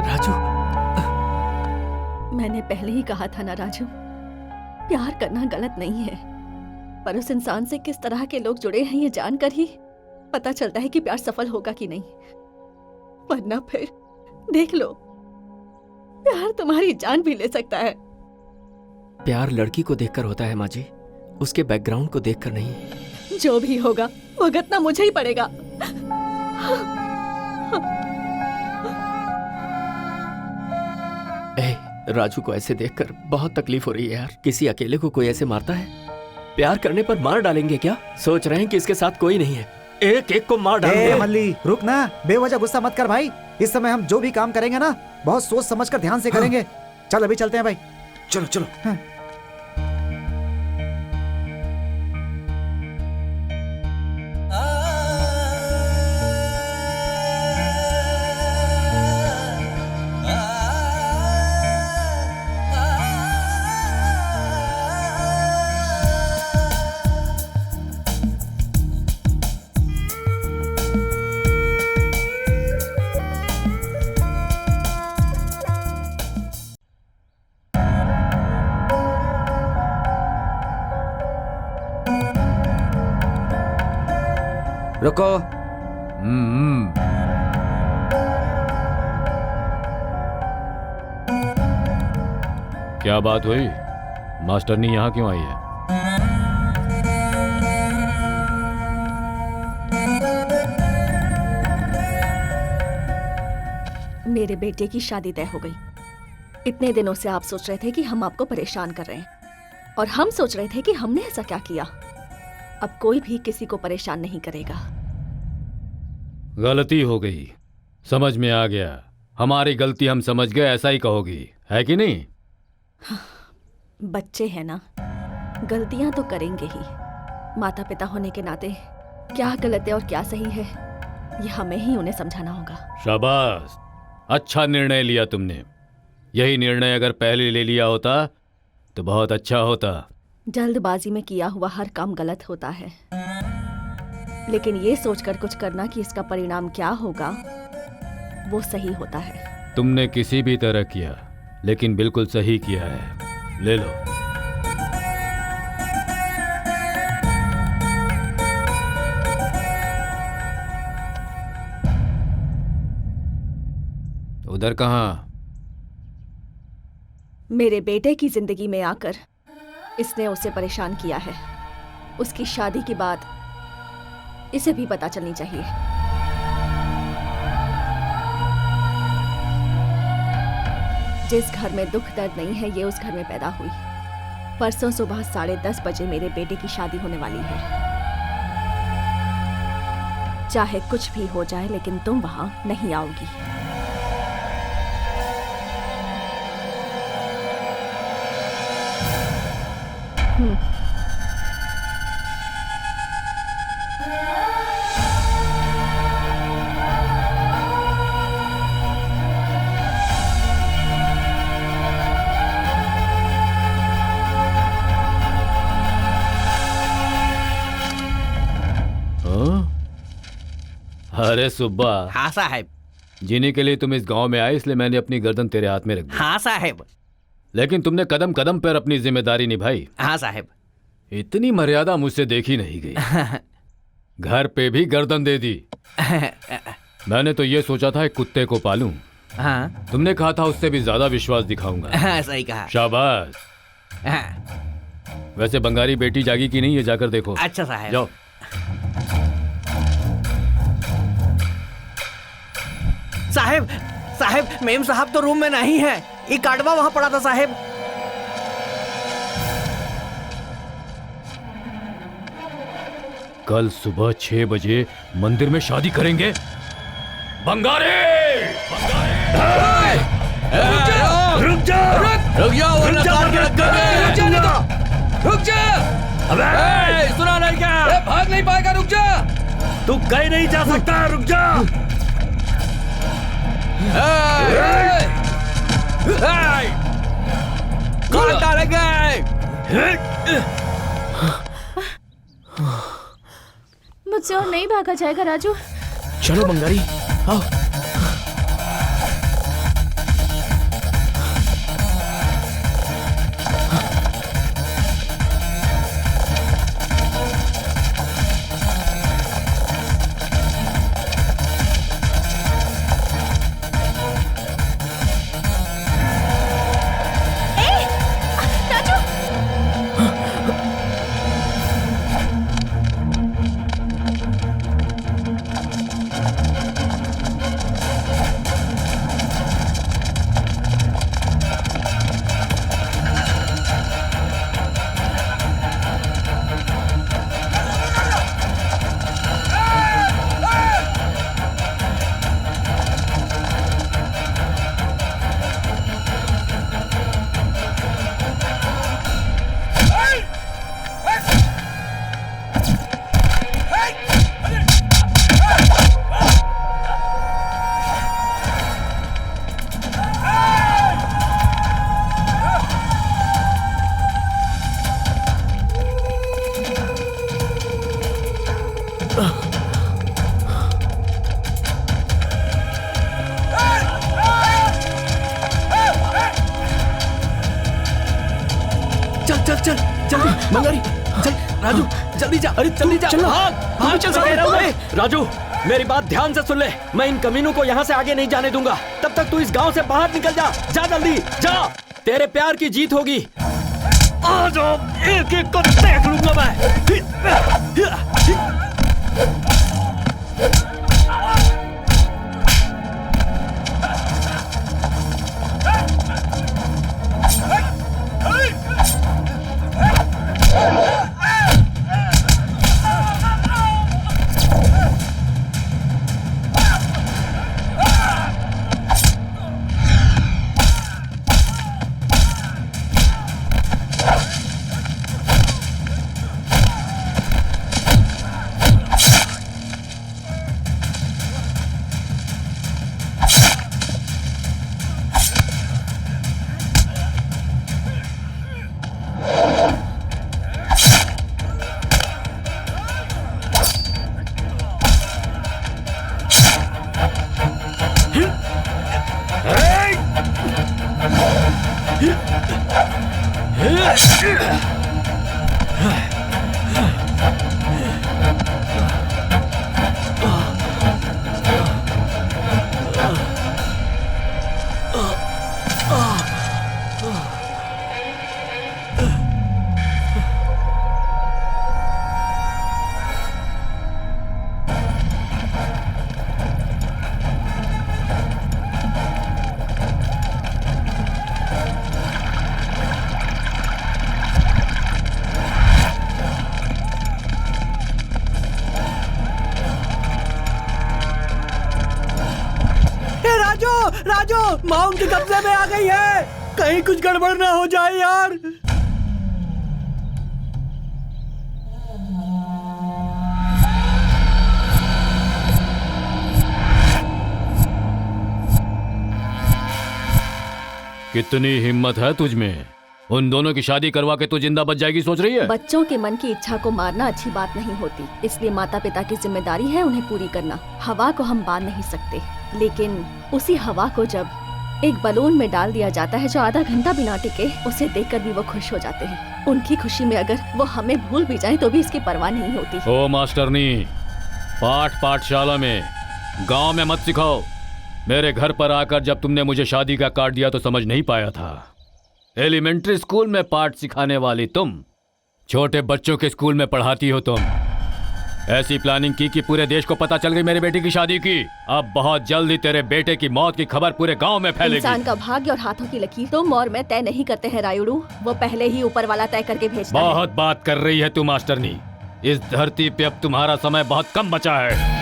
राजू, मैंने पहले ही कहा था ना राजू, प्यार करना गलत नहीं है, पर उस इंसान से किस तरह के लोग जुड़े हैं ये जानकर ही पता चलता है कि प्यार सफल होगा कि नहीं। वरना फिर देख लो, प्यार तुम्हारी जान भी ले सकता है। प्यार लड़की को देखकर होता है माँ जी, उसके बैकग्राउंड को देखकर नहीं। जो भी होगा भुगतना मुझे ही पड़ेगा। राजू को ऐसे देखकर बहुत तकलीफ हो रही है यार। किसी अकेले को कोई ऐसे मारता है? प्यार करने पर मार डालेंगे क्या? सोच रहे हैं कि इसके साथ कोई नहीं है, एक एक को मार डालेंगे। मल्ली रुक ना, बेवजह गुस्सा मत कर भाई। इस समय हम जो भी काम करेंगे ना बहुत सोच समझकर ध्यान से करेंगे। चल अभी चलते हैं भाई। चलो चलो। रुको। क्या बात हुई? मास्टरनी यहाँ क्यों आई है? मेरे बेटे की शादी तय हो गई। इतने दिनों से आप सोच रहे थे कि हम आपको परेशान कर रहे हैं, और हम सोच रहे थे कि हमने ऐसा क्या किया। अब कोई भी किसी को परेशान नहीं करेगा। गलती हो गई, समझ में आ गया। हमारी गलती हम समझ गए, ऐसा ही कहोगी, है कि नहीं? बच्चे हैं ना, गलतियां तो करेंगे ही। माता पिता होने के नाते क्या गलत है और क्या सही है, ये हमें ही उन्हें समझाना होगा। शाबाश, अच्छा निर्णय लिया तुमने। यही निर्णय अगर पहले ले लिया होता तो बहुत अच्छा होता। जल्दबाजी में किया हुआ हर काम गलत होता है, लेकिन ये सोचकर कुछ करना कि इसका परिणाम क्या होगा वो सही होता है। तुमने किसी भी तरह किया, लेकिन बिल्कुल सही किया है। ले लो। उधर कहाँ? मेरे बेटे की जिंदगी में आकर इसने उसे परेशान किया है। उसकी शादी की बात इसे भी पता चलनी चाहिए। जिस घर में दुख दर्द नहीं है, ये उस घर में पैदा हुई। परसों सुबह 10:30 बजे मेरे बेटे की शादी होने वाली है। चाहे कुछ भी हो जाए, लेकिन तुम वहां नहीं आओगी। अरे सुब्बा। हाँ साहब। जीने के लिए तुम इस गांव में आए, इसलिए मैंने अपनी गर्दन तेरे हाथ में रख दी। हाँ साहब। लेकिन तुमने कदम कदम पर अपनी जिम्मेदारी निभाई। हाँ साहब। इतनी मर्यादा मुझसे देखी नहीं गई। घर पे भी गर्दन दे दी। मैंने तो ये सोचा था एक कुत्ते को पालूं। हाँ। तुमने कहा था उससे भी ज्यादा विश्वास दिखाऊंगा। हाँ, सही कहा। शाबाश। हाँ। वैसे बंगारी बेटी जागी कि नहीं, ये जाकर देखो। अच्छा साहब। जाओ। साहब, साहब, मेम साहब तो रूम में नहीं है। ये काटवा वहां पड़ा था साहब। कल सुबह 6 बजे मंदिर में शादी करेंगे। बंगारे! रुक जा! अबे सुना नहीं क्या? भाग नहीं पाएगा, रुक जा। तू कहीं नहीं जा सकता, रुक जा। काट डालेंगे। मुझसे और नहीं भागा जाएगा राजू। चलो बंगारी, आओ। चल चल चल जल्दी मंगारी, चल राजू जल्दी जा, अरे जल्दी जा, भाग भाग, चल कह रहा हूं मैं। राजू मेरी बात ध्यान से सुन ले, मैं इन कमीनों को यहाँ से आगे नहीं जाने दूंगा। तब तक तू इस गांव से बाहर निकल जा, जा जल्दी जा, तेरे प्यार की जीत होगी। आ जाओ, एक एक को देख लूंगा मैं। राजू, माँ उनके कब्जे में आ गई है, कहीं कुछ गड़बड़ ना हो जाए यार। कितनी हिम्मत है तुझ में? उन दोनों की शादी करवा के तू जिंदा बच जाएगी सोच रही है? बच्चों के मन की इच्छा को मारना अच्छी बात नहीं होती, इसलिए माता पिता की जिम्मेदारी है उन्हें पूरी करना। हवा को हम बांध नहीं सकते, लेकिन उसी हवा को जब एक बलून में डाल दिया जाता है जो आधा घंटा बिना टिके, उसे देखकर भी वो खुश हो जाते हैं। उनकी खुशी में अगर वो हमें भूल भी जाए तो भी इसकी परवाह नहीं होती। ओ मास्टरनी, पाठशाला में, गांव में मत सिखाओ। मेरे घर पर आकर जब तुमने मुझे शादी का कार्ड दिया तो समझ नहीं पाया था। एलिमेंट्री स्कूल में पाठ सिखाने वाली तुम, छोटे बच्चों के स्कूल में पढ़ाती हो तुम। ऐसी प्लानिंग की कि पूरे देश को पता चल गई मेरे बेटे की शादी की। अब बहुत जल्दी तेरे बेटे की मौत की खबर पूरे गांव में फैलेगी। इंसान का भाग्य और हाथों की लकीर तुम और मैं तय नहीं करते हैं रायुडू, वो पहले ही ऊपर वाला तय करके भेजता है। बहुत बात कर रही है तू मास्टरनी। इस धरती पे अब तुम्हारा समय बहुत कम बचा है।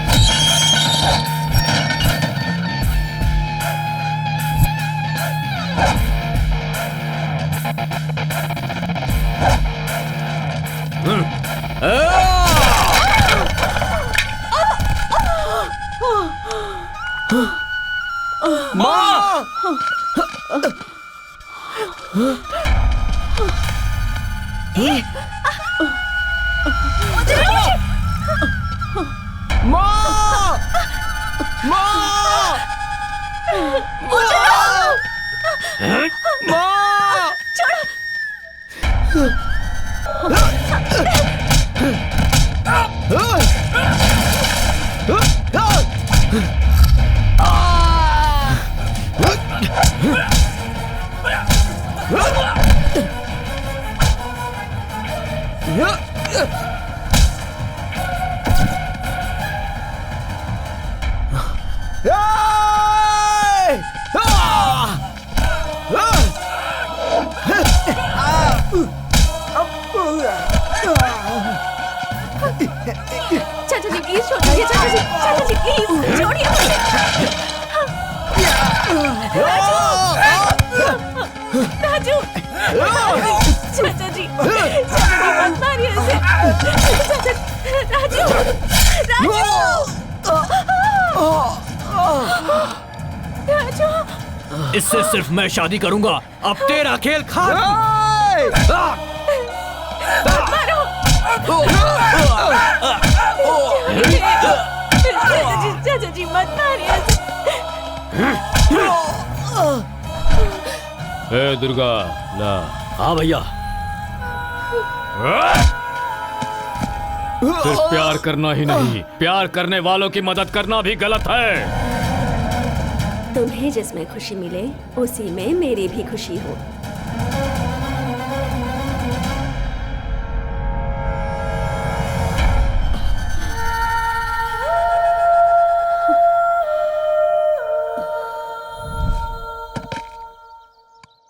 माँ! चाचा जी प्लीज छोड़िए, चाचा जी प्लीज छोड़िए। राजू, चाचा जी मत मारिए इसे। राजू, राजू, इससे सिर्फ मैं शादी करूंगा, अब तेरा खेल खत्म। चाचा जी मत मारिए। ए दुर्गा, ला। हाँ भैया। सिर्फ प्यार करना ही नहीं, प्यार करने वालों की मदद करना भी गलत है। तुम्हें जिसमें खुशी मिले उसी में मेरी भी खुशी हो।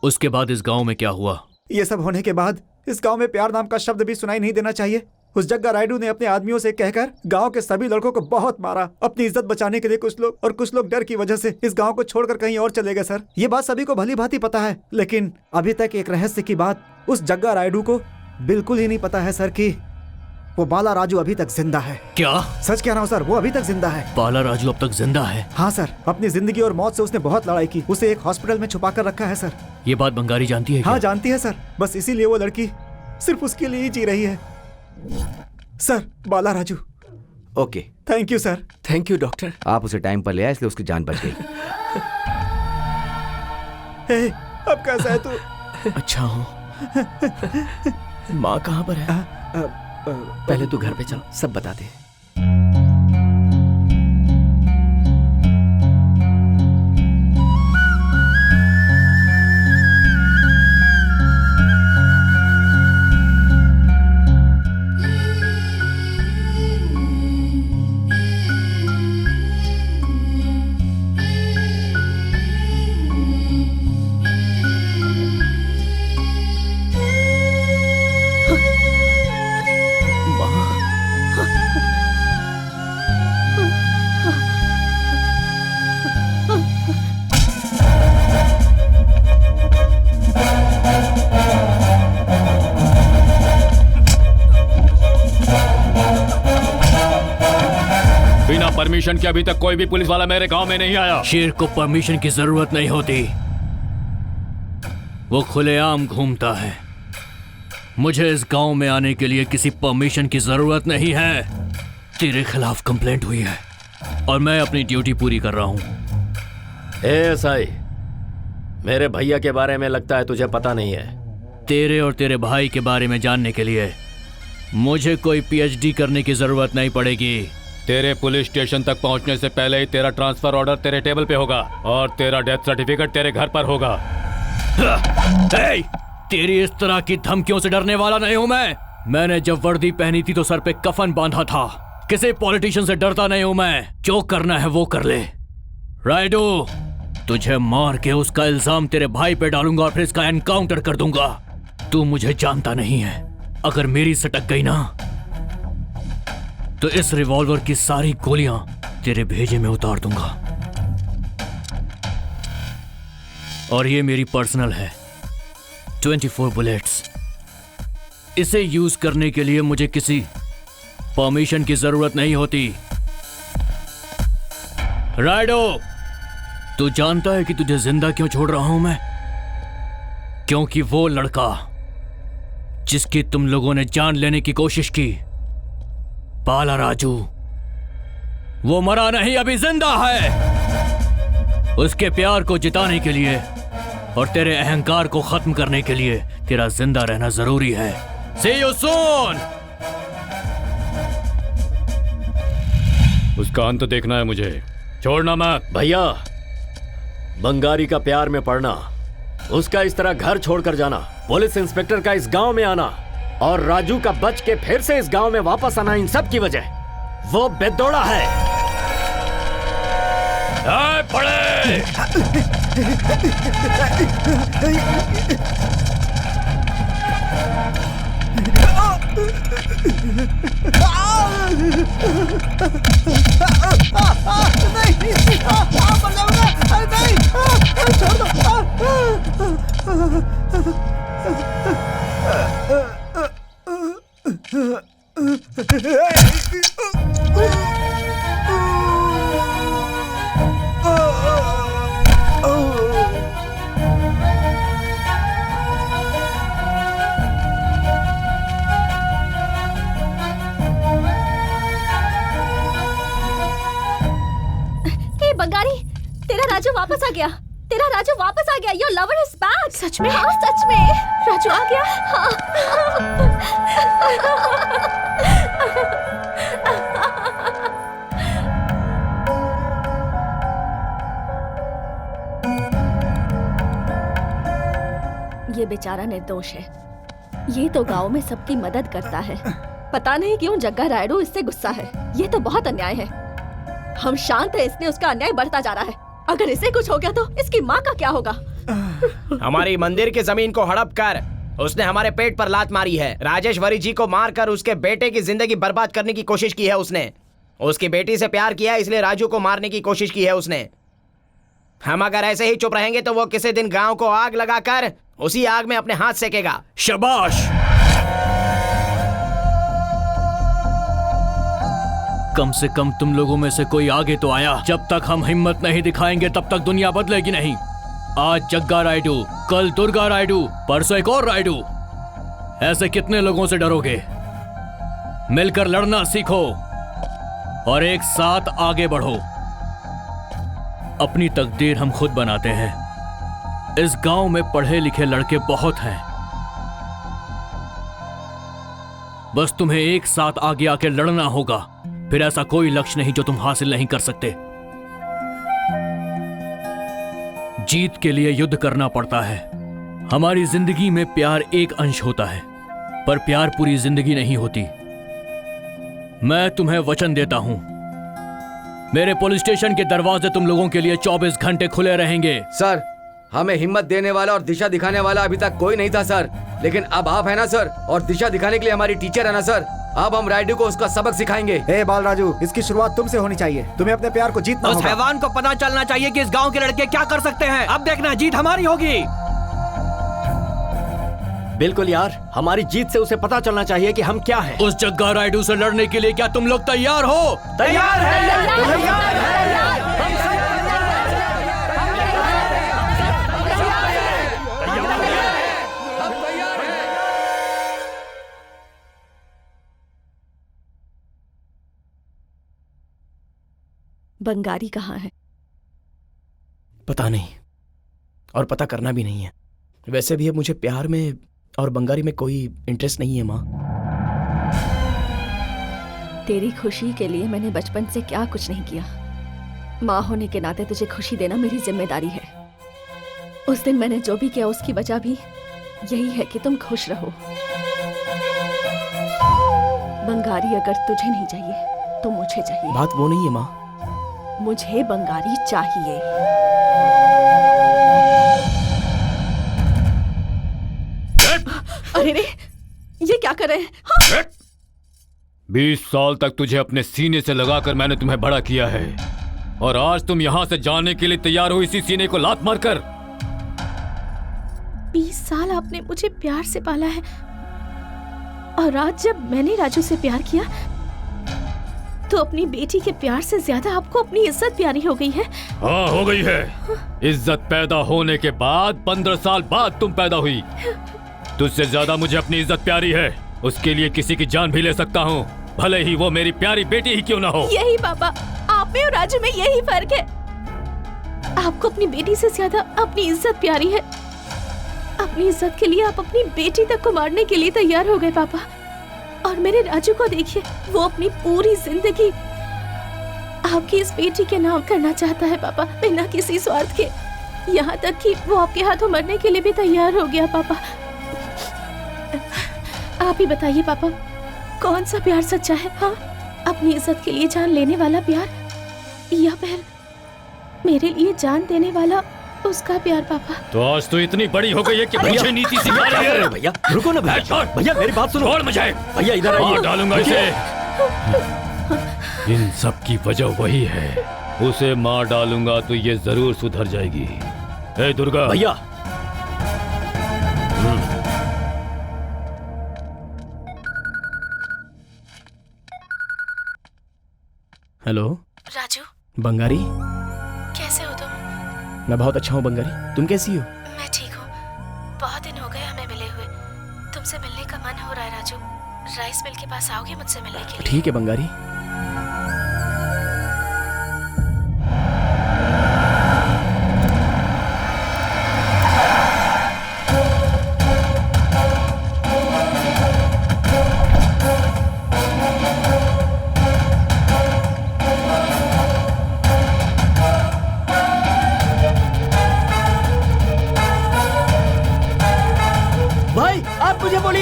उसके बाद इस गांव में क्या हुआ? ये सब होने के बाद इस गांव में प्यार नाम का शब्द भी सुनाई नहीं देना चाहिए। उस जग्गा रायडू ने अपने आदमियों से कहकर गांव के सभी लड़कों को बहुत मारा। अपनी इज्जत बचाने के लिए कुछ लोग डर की वजह से इस गांव को छोड़कर कहीं और चले गए सर। ये बात सभी को भली भांति पता है, लेकिन अभी तक एक रहस्य की बात उस जग्गा रायडू को बिल्कुल ही नहीं पता है सर कि वो बाला राजू अभी तक जिंदा है। क्या? सच कह रहा हूँ सर, वो अभी तक जिंदा है। बाला राजू अब तक जिंदा है? हाँ सर, अपनी जिंदगी और मौत से उसने बहुत लड़ाई की। उसे एक हॉस्पिटल में छुपा कर रखा है सर। ये बात बंगारी जानती है क्या? हाँ जानती है सर, बस इसीलिए वो लड़की सिर्फ उसके लिए ही जी रही है sir. Bala Raju. Okay, thank you sir. Thank you doctor. आप उसे टाइम पर ले आए, इसलिए उसकी जान बच गई। हे, अब कैसा है तू? अच्छा हूँ। माँ कहाँ पर है? पहले तू घर पे चल, सब बता दे। परमिशन के अभी तक कोई भी पुलिस वाला मेरे गांव में नहीं आया। शेर को परमिशन की जरूरत नहीं होती, वो खुलेआम घूमता है। मुझे इस गांव में आने के लिए किसी परमिशन की जरूरत नहीं है। तेरे खिलाफ कंप्लेंट हुई है और मैं अपनी ड्यूटी पूरी कर रहा हूं। एएसआई, मेरे भैया के बारे में लगता है तुझे पता नहीं है। तेरे और तेरे भाई के बारे में जानने के लिए मुझे कोई पीएचडी करने की जरूरत नहीं पड़ेगी। तेरे पुलिस स्टेशन तक पहुंचने से पहले ही तेरा ट्रांसफर ऑर्डर तेरे टेबल पे होगा और तेरा डेथ सर्टिफिकेट तेरे घर पर होगा। तेरी इस तरह की धमकियों से डरने वाला नहीं हूं मैं। मैंने जब वर्दी पहनी थी तो सर पे कफन बांधा था। किसी पॉलिटिशियन से डरता नहीं हूं मैं। जो करना है वो कर ले। राइडू, तुझे मार के उसका इल्जाम तेरे भाई पे डालूंगा और फिर इसका एनकाउंटर कर दूंगा। तू मुझे जानता नहीं है। अगर मेरी सटक गई ना तो इस रिवॉल्वर की सारी गोलियां तेरे भेजे में उतार दूंगा। और ये मेरी पर्सनल है, 24 बुलेट्स। इसे यूज करने के लिए मुझे किसी परमिशन की जरूरत नहीं होती। राइडो, तू जानता है कि तुझे जिंदा क्यों छोड़ रहा हूं मैं? क्योंकि वो लड़का जिसकी तुम लोगों ने जान लेने की कोशिश की, बाला राजू, वो मरा नहीं, अभी जिंदा है। उसके प्यार को जिताने के लिए और तेरे अहंकार को खत्म करने के लिए तेरा जिंदा रहना जरूरी है। See you soon! उसका अंत देखना है मुझे, छोड़ना मत। भैया, बंगारी का प्यार में पड़ना, उसका इस तरह घर छोड़कर जाना, पुलिस इंस्पेक्टर का इस गांव में आना और राजू का बच के फिर से इस गांव में वापस आना, इन सब की वजह वो बेदौड़ा है। पड़े! बंगारी, तेरा राजू वापस आ गया। तेरा राजू वापस आ गया। Your lover is back. सच में? हाँ, सच में। राजू आ गया? ये बेचारा निर्दोष है। ये तो गांव में सबकी मदद करता है। पता नहीं क्यों जग्गा रायडू इससे गुस्सा है। ये तो बहुत अन्याय है। हम शांत है, इसलिए उसका अन्याय बढ़ता जा रहा है। अगर इसे कुछ हो गया तो इसकी माँ का क्या होगा? हमारी मंदिर की जमीन को हड़प कर उसने हमारे पेट पर लात मारी है। राजेश्वरी जी को मारकर उसके बेटे की जिंदगी बर्बाद करने की कोशिश की है उसने। उसकी बेटी से प्यार किया, इसलिए राजू को मारने की कोशिश की है उसने। हम अगर ऐसे ही चुप रहेंगे तो वो किसी दिन गांव को आग लगाकर उसी आग में अपने हाथ सेकेगा। शाबाश। कम से कम तुम लोगों में से कोई आगे तो आया। जब तक हम हिम्मत नहीं दिखाएंगे तब तक दुनिया बदलेगी नहीं। आज जग्गा रायडू, कल दुर्गा रायडू, परसों एक और रायडू। ऐसे कितने लोगों से डरोगे? मिलकर लड़ना सीखो और एक साथ आगे बढ़ो। अपनी तकदीर हम खुद बनाते हैं। इस गांव में पढ़े लिखे लड़के बहुत हैं। बस तुम्हें एक साथ आगे आके लड़ना होगा। फिर ऐसा कोई लक्ष्य नहीं जो तुम हासिल नहीं कर सकते। जीत के लिए युद्ध करना पड़ता है। हमारी जिंदगी में प्यार एक अंश होता है, पर प्यार पूरी जिंदगी नहीं होती। मैं तुम्हें वचन देता हूं, मेरे पुलिस स्टेशन के दरवाजे तुम लोगों के लिए 24 घंटे खुले रहेंगे। सर, हमें हिम्मत देने वाला और दिशा दिखाने वाला अभी तक कोई नहीं था सर, लेकिन अब आप है ना सर, और दिशा दिखाने के लिए हमारी टीचर है ना सर। अब हम रायडू को उसका सबक सिखाएंगे। ए बालराजू, इसकी शुरुआत तुमसे होनी चाहिए। तुम्हें अपने प्यार को जीतना होगा। उस हैवान को पता चलना चाहिए कि इस गांव के लड़के क्या कर सकते हैं। अब देखना, जीत हमारी होगी। बिल्कुल यार, हमारी जीत से उसे पता चलना चाहिए कि हम क्या हैं। उस जग्गा रायडू से लड़ने के लिए क्या तुम लोग तैयार हो? तैयार है। बंगारी कहाँ है? पता नहीं, और पता करना भी नहीं है। वैसे भी अब मुझे प्यार में और बंगारी में कोई इंटरेस्ट नहीं है माँ। तेरी खुशी के लिए मैंने बचपन से क्या कुछ नहीं किया। माँ होने के नाते तुझे खुशी देना मेरी जिम्मेदारी है। उस दिन मैंने जो भी किया उसकी वजह भी यही है कि तुम खुश रहो। बंगारी अगर तुझे नहीं चाहिए तो मुझे चाहिए। बात वो नहीं है माँ। मुझे बंगारी चाहिए। अरे रे, ये क्या कर रहे हैं? हाँ? 20 साल तक तुझे अपने सीने से लगाकर मैंने तुम्हें बड़ा किया है, और आज तुम यहाँ से जाने के लिए तैयार हो इसी सीने को लात मारकर। 20 साल आपने मुझे प्यार से पाला है, और आज जब मैंने राजू से प्यार किया तो अपनी बेटी के प्यार से ज्यादा आपको अपनी इज्जत प्यारी हो गई है। हाँ, हो गई है। इज्जत पैदा होने के बाद 15 साल बाद तुम पैदा हुई। तुझसे ज्यादा मुझे अपनी इज्जत प्यारी है। उसके लिए किसी की जान भी ले सकता हूँ, भले ही वो मेरी प्यारी बेटी ही क्यों ना हो। यही पापा, आप में और राजू में यही फर्क है। आपको अपनी बेटी से ज्यादा अपनी इज्जत प्यारी है। अपनी इज्जत के लिए आप अपनी बेटी तक को मारने के लिए तैयार हो गए पापा। और मेरे राजू को देखिए, वो अपनी पूरी जिंदगी आपकी इस बेटी के नाम करना चाहता है पापा, बिना किसी स्वार्थ के। यहाँ तक कि वो आपके हाथों मरने के लिए भी तैयार हो गया पापा। आप ही बताइए पापा, कौन सा प्यार सच्चा है? हाँ, अपनी इज्जत के लिए जान लेने वाला प्यार, या फिर मेरे लिए जान देने वाला उसका प्यार पापा? तो आज तो इतनी बड़ी हो गई है कि मुझे नीति सिखा रही है। भैया रुको ना भैया, भैया मेरी बात सुनो। छोड़ मुझे भैया, इधर मार डालूंगा इसे। इन सब की वजह वही है, उसे मार डालूंगा तो ये जरूर सुधर जाएगी। ए दुर्गा भैया, हेलो राजू, बंगारी, कैसे हो तुम? मैं बहुत अच्छा हूँ बंगारी, तुम कैसी हो? मैं ठीक हूँ। बहुत दिन हो गए हमें मिले हुए। तुमसे मिलने का मन हो रहा है राजू। राइस मिल के पास आओगे मुझसे मिलने के लिए? ठीक है बंगारी।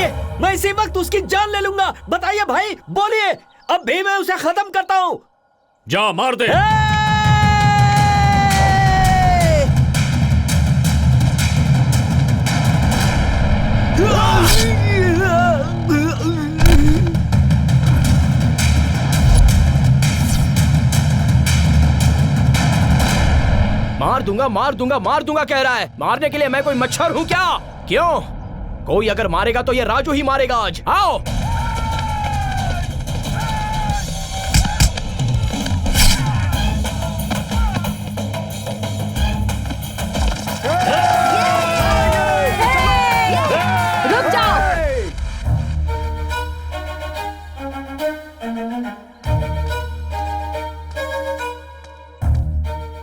चाहिए, मैं इसी वक्त उसकी जान ले लूंगा। बताइए भाई, बोलिए, अब भी मैं उसे खत्म करता हूँ। जा मार दे। मार दूंगा मार दूंगा मार दूंगा कह रहा है। मारने के लिए मैं कोई मच्छर हूं क्या? क्यों? कोई अगर मारेगा तो ये राजू ही मारेगा आज। आओ। रुक जाओ।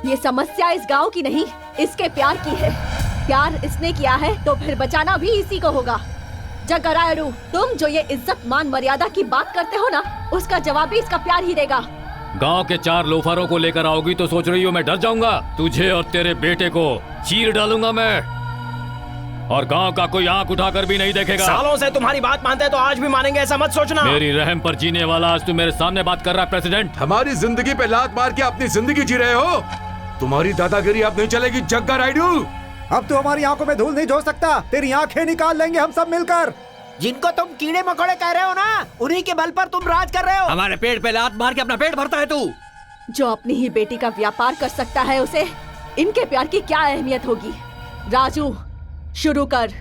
ये समस्या इस गांव की नहीं, इसके प्यार की है। प्यार इसने किया है तो फिर बचाना भी इसी को होगा। जग्गा रायडू, तुम जो ये इज्जत मान मर्यादा की बात करते हो ना, उसका जवाब भी इसका प्यार ही देगा। गांव के 4 लोफरों को लेकर आओगी तो सोच रही हो मैं डर जाऊंगा? तुझे और तेरे बेटे को चीर डालूंगा मैं, और गांव का कोई आंख उठाकर भी नहीं देखेगा। सालों से तुम्हारी बात मानते हैं तो आज भी मानेंगे, ऐसा मत सोचना। मेरी रहम पर जीने वाला आज तू मेरे सामने बात कर रहा है प्रेसिडेंट। हमारी जिंदगी पे लात मार के अपनी जिंदगी जी रहे हो। तुम्हारी दादागिरी अब नहीं चलेगी जग्गा रायडू। अब तू हमारी आंखों में धूल नहीं झोंक सकता। तेरी आंखें निकाल लेंगे हम सब मिलकर। जिनको तुम कीड़े मकोड़े कह रहे हो ना, उन्हीं के बल पर तुम राज कर रहे हो। हमारे पेट पे लात मार के अपना पेट भरता है तू। जो अपनी ही बेटी का व्यापार कर सकता है, उसे इनके प्यार की क्या अहमियत होगी? राजू, शुरू कर।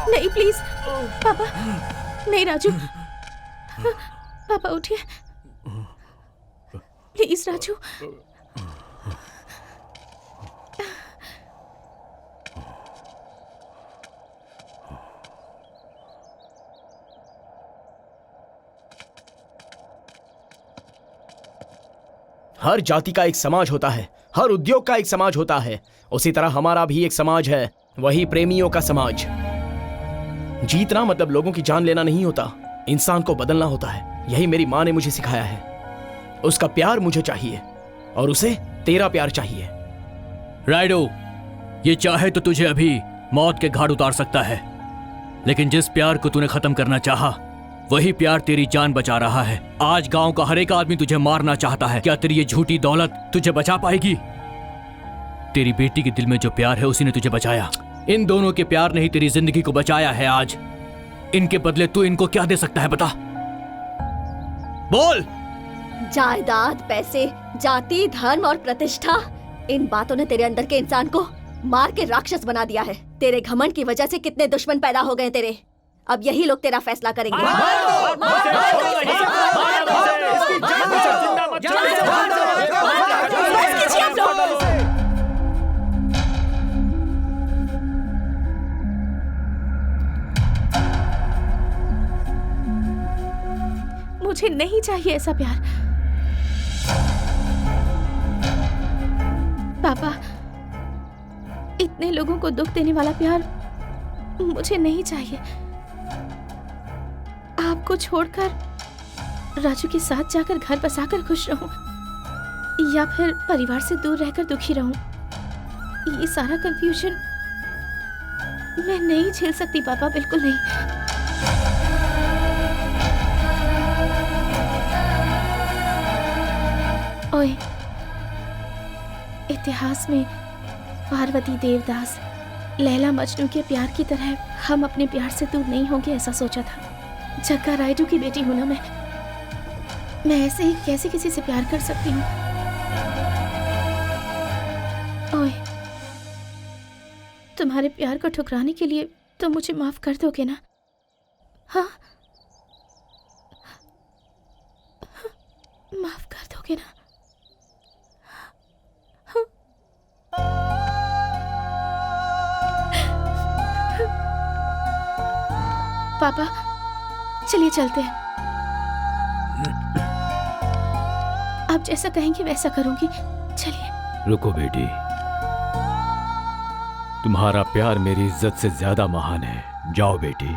नहीं प्लीज पापा, नहीं राजू, पापा उठिए प्लीज। राजू, हर जाति का एक समाज होता है, हर उद्योग का एक समाज होता है। उसी तरह हमारा भी एक समाज है, वही प्रेमियों का समाज। जीतना मतलब लोगों की जान लेना नहीं होता, इंसान को बदलना होता है। यही मेरी माँ ने मुझे सिखाया है। उसका प्यार मुझे चाहिए और उसे तेरा प्यार चाहिए। राइडो, ये चाहे तो तुझे अभी मौत के घाट उतार सकता है, लेकिन जिस प्यार को तूने खत्म करना चाहा, वही प्यार तेरी जान बचा रहा है। आज गांव का हर एक आदमी तुझे मारना चाहता है। क्या तेरी ये झूठी दौलत तुझे बचा पाएगी? तेरी बेटी के दिल में जो प्यार है उसी ने तुझे बचाया। इन दोनों के प्यार ने ही तेरी जिंदगी को बचाया है आज। इनके बदले तू इनको क्या दे सकता है, बता, बोल। जायदाद, पैसे, जाति, धर्म और प्रतिष्ठा, इन बातों ने तेरे अंदर के इंसान को मार के राक्षस बना दिया है। तेरे घमंड की वजह से कितने दुश्मन पैदा हो गए तेरे। अब यही लोग तेरा फैसला करेंगे। मुझे नहीं चाहिए ऐसा प्यार पापा। इतने लोगों को दुख देने वाला प्यार मुझे नहीं चाहिए। आपको छोड़कर राजू के साथ जाकर घर बसाकर खुश रहूं, या फिर परिवार से दूर रहकर दुखी रहूं, ये सारा कंफ्यूजन मैं नहीं झेल सकती पापा, बिल्कुल नहीं। ओए, इतिहास में पार्वती देवदास, लैला मजनू के प्यार की तरह हम अपने प्यार से दूर नहीं होंगे ऐसा सोचा था। जग्गा रायडू की बेटी हूं ना मैं ऐसे ही कैसे किसी से प्यार कर सकती हूँ? ओए, तुम्हारे प्यार को ठुकराने के लिए तो मुझे माफ कर दोगे ना? हाँ, माफ कर दोगे ना? हाँ? पापा, चलिए चलते हैं। आप जैसा कहेंगे वैसा करूंगी। चलिए। रुको बेटी, तुम्हारा प्यार मेरी इज्जत से ज्यादा महान है। जाओ बेटी।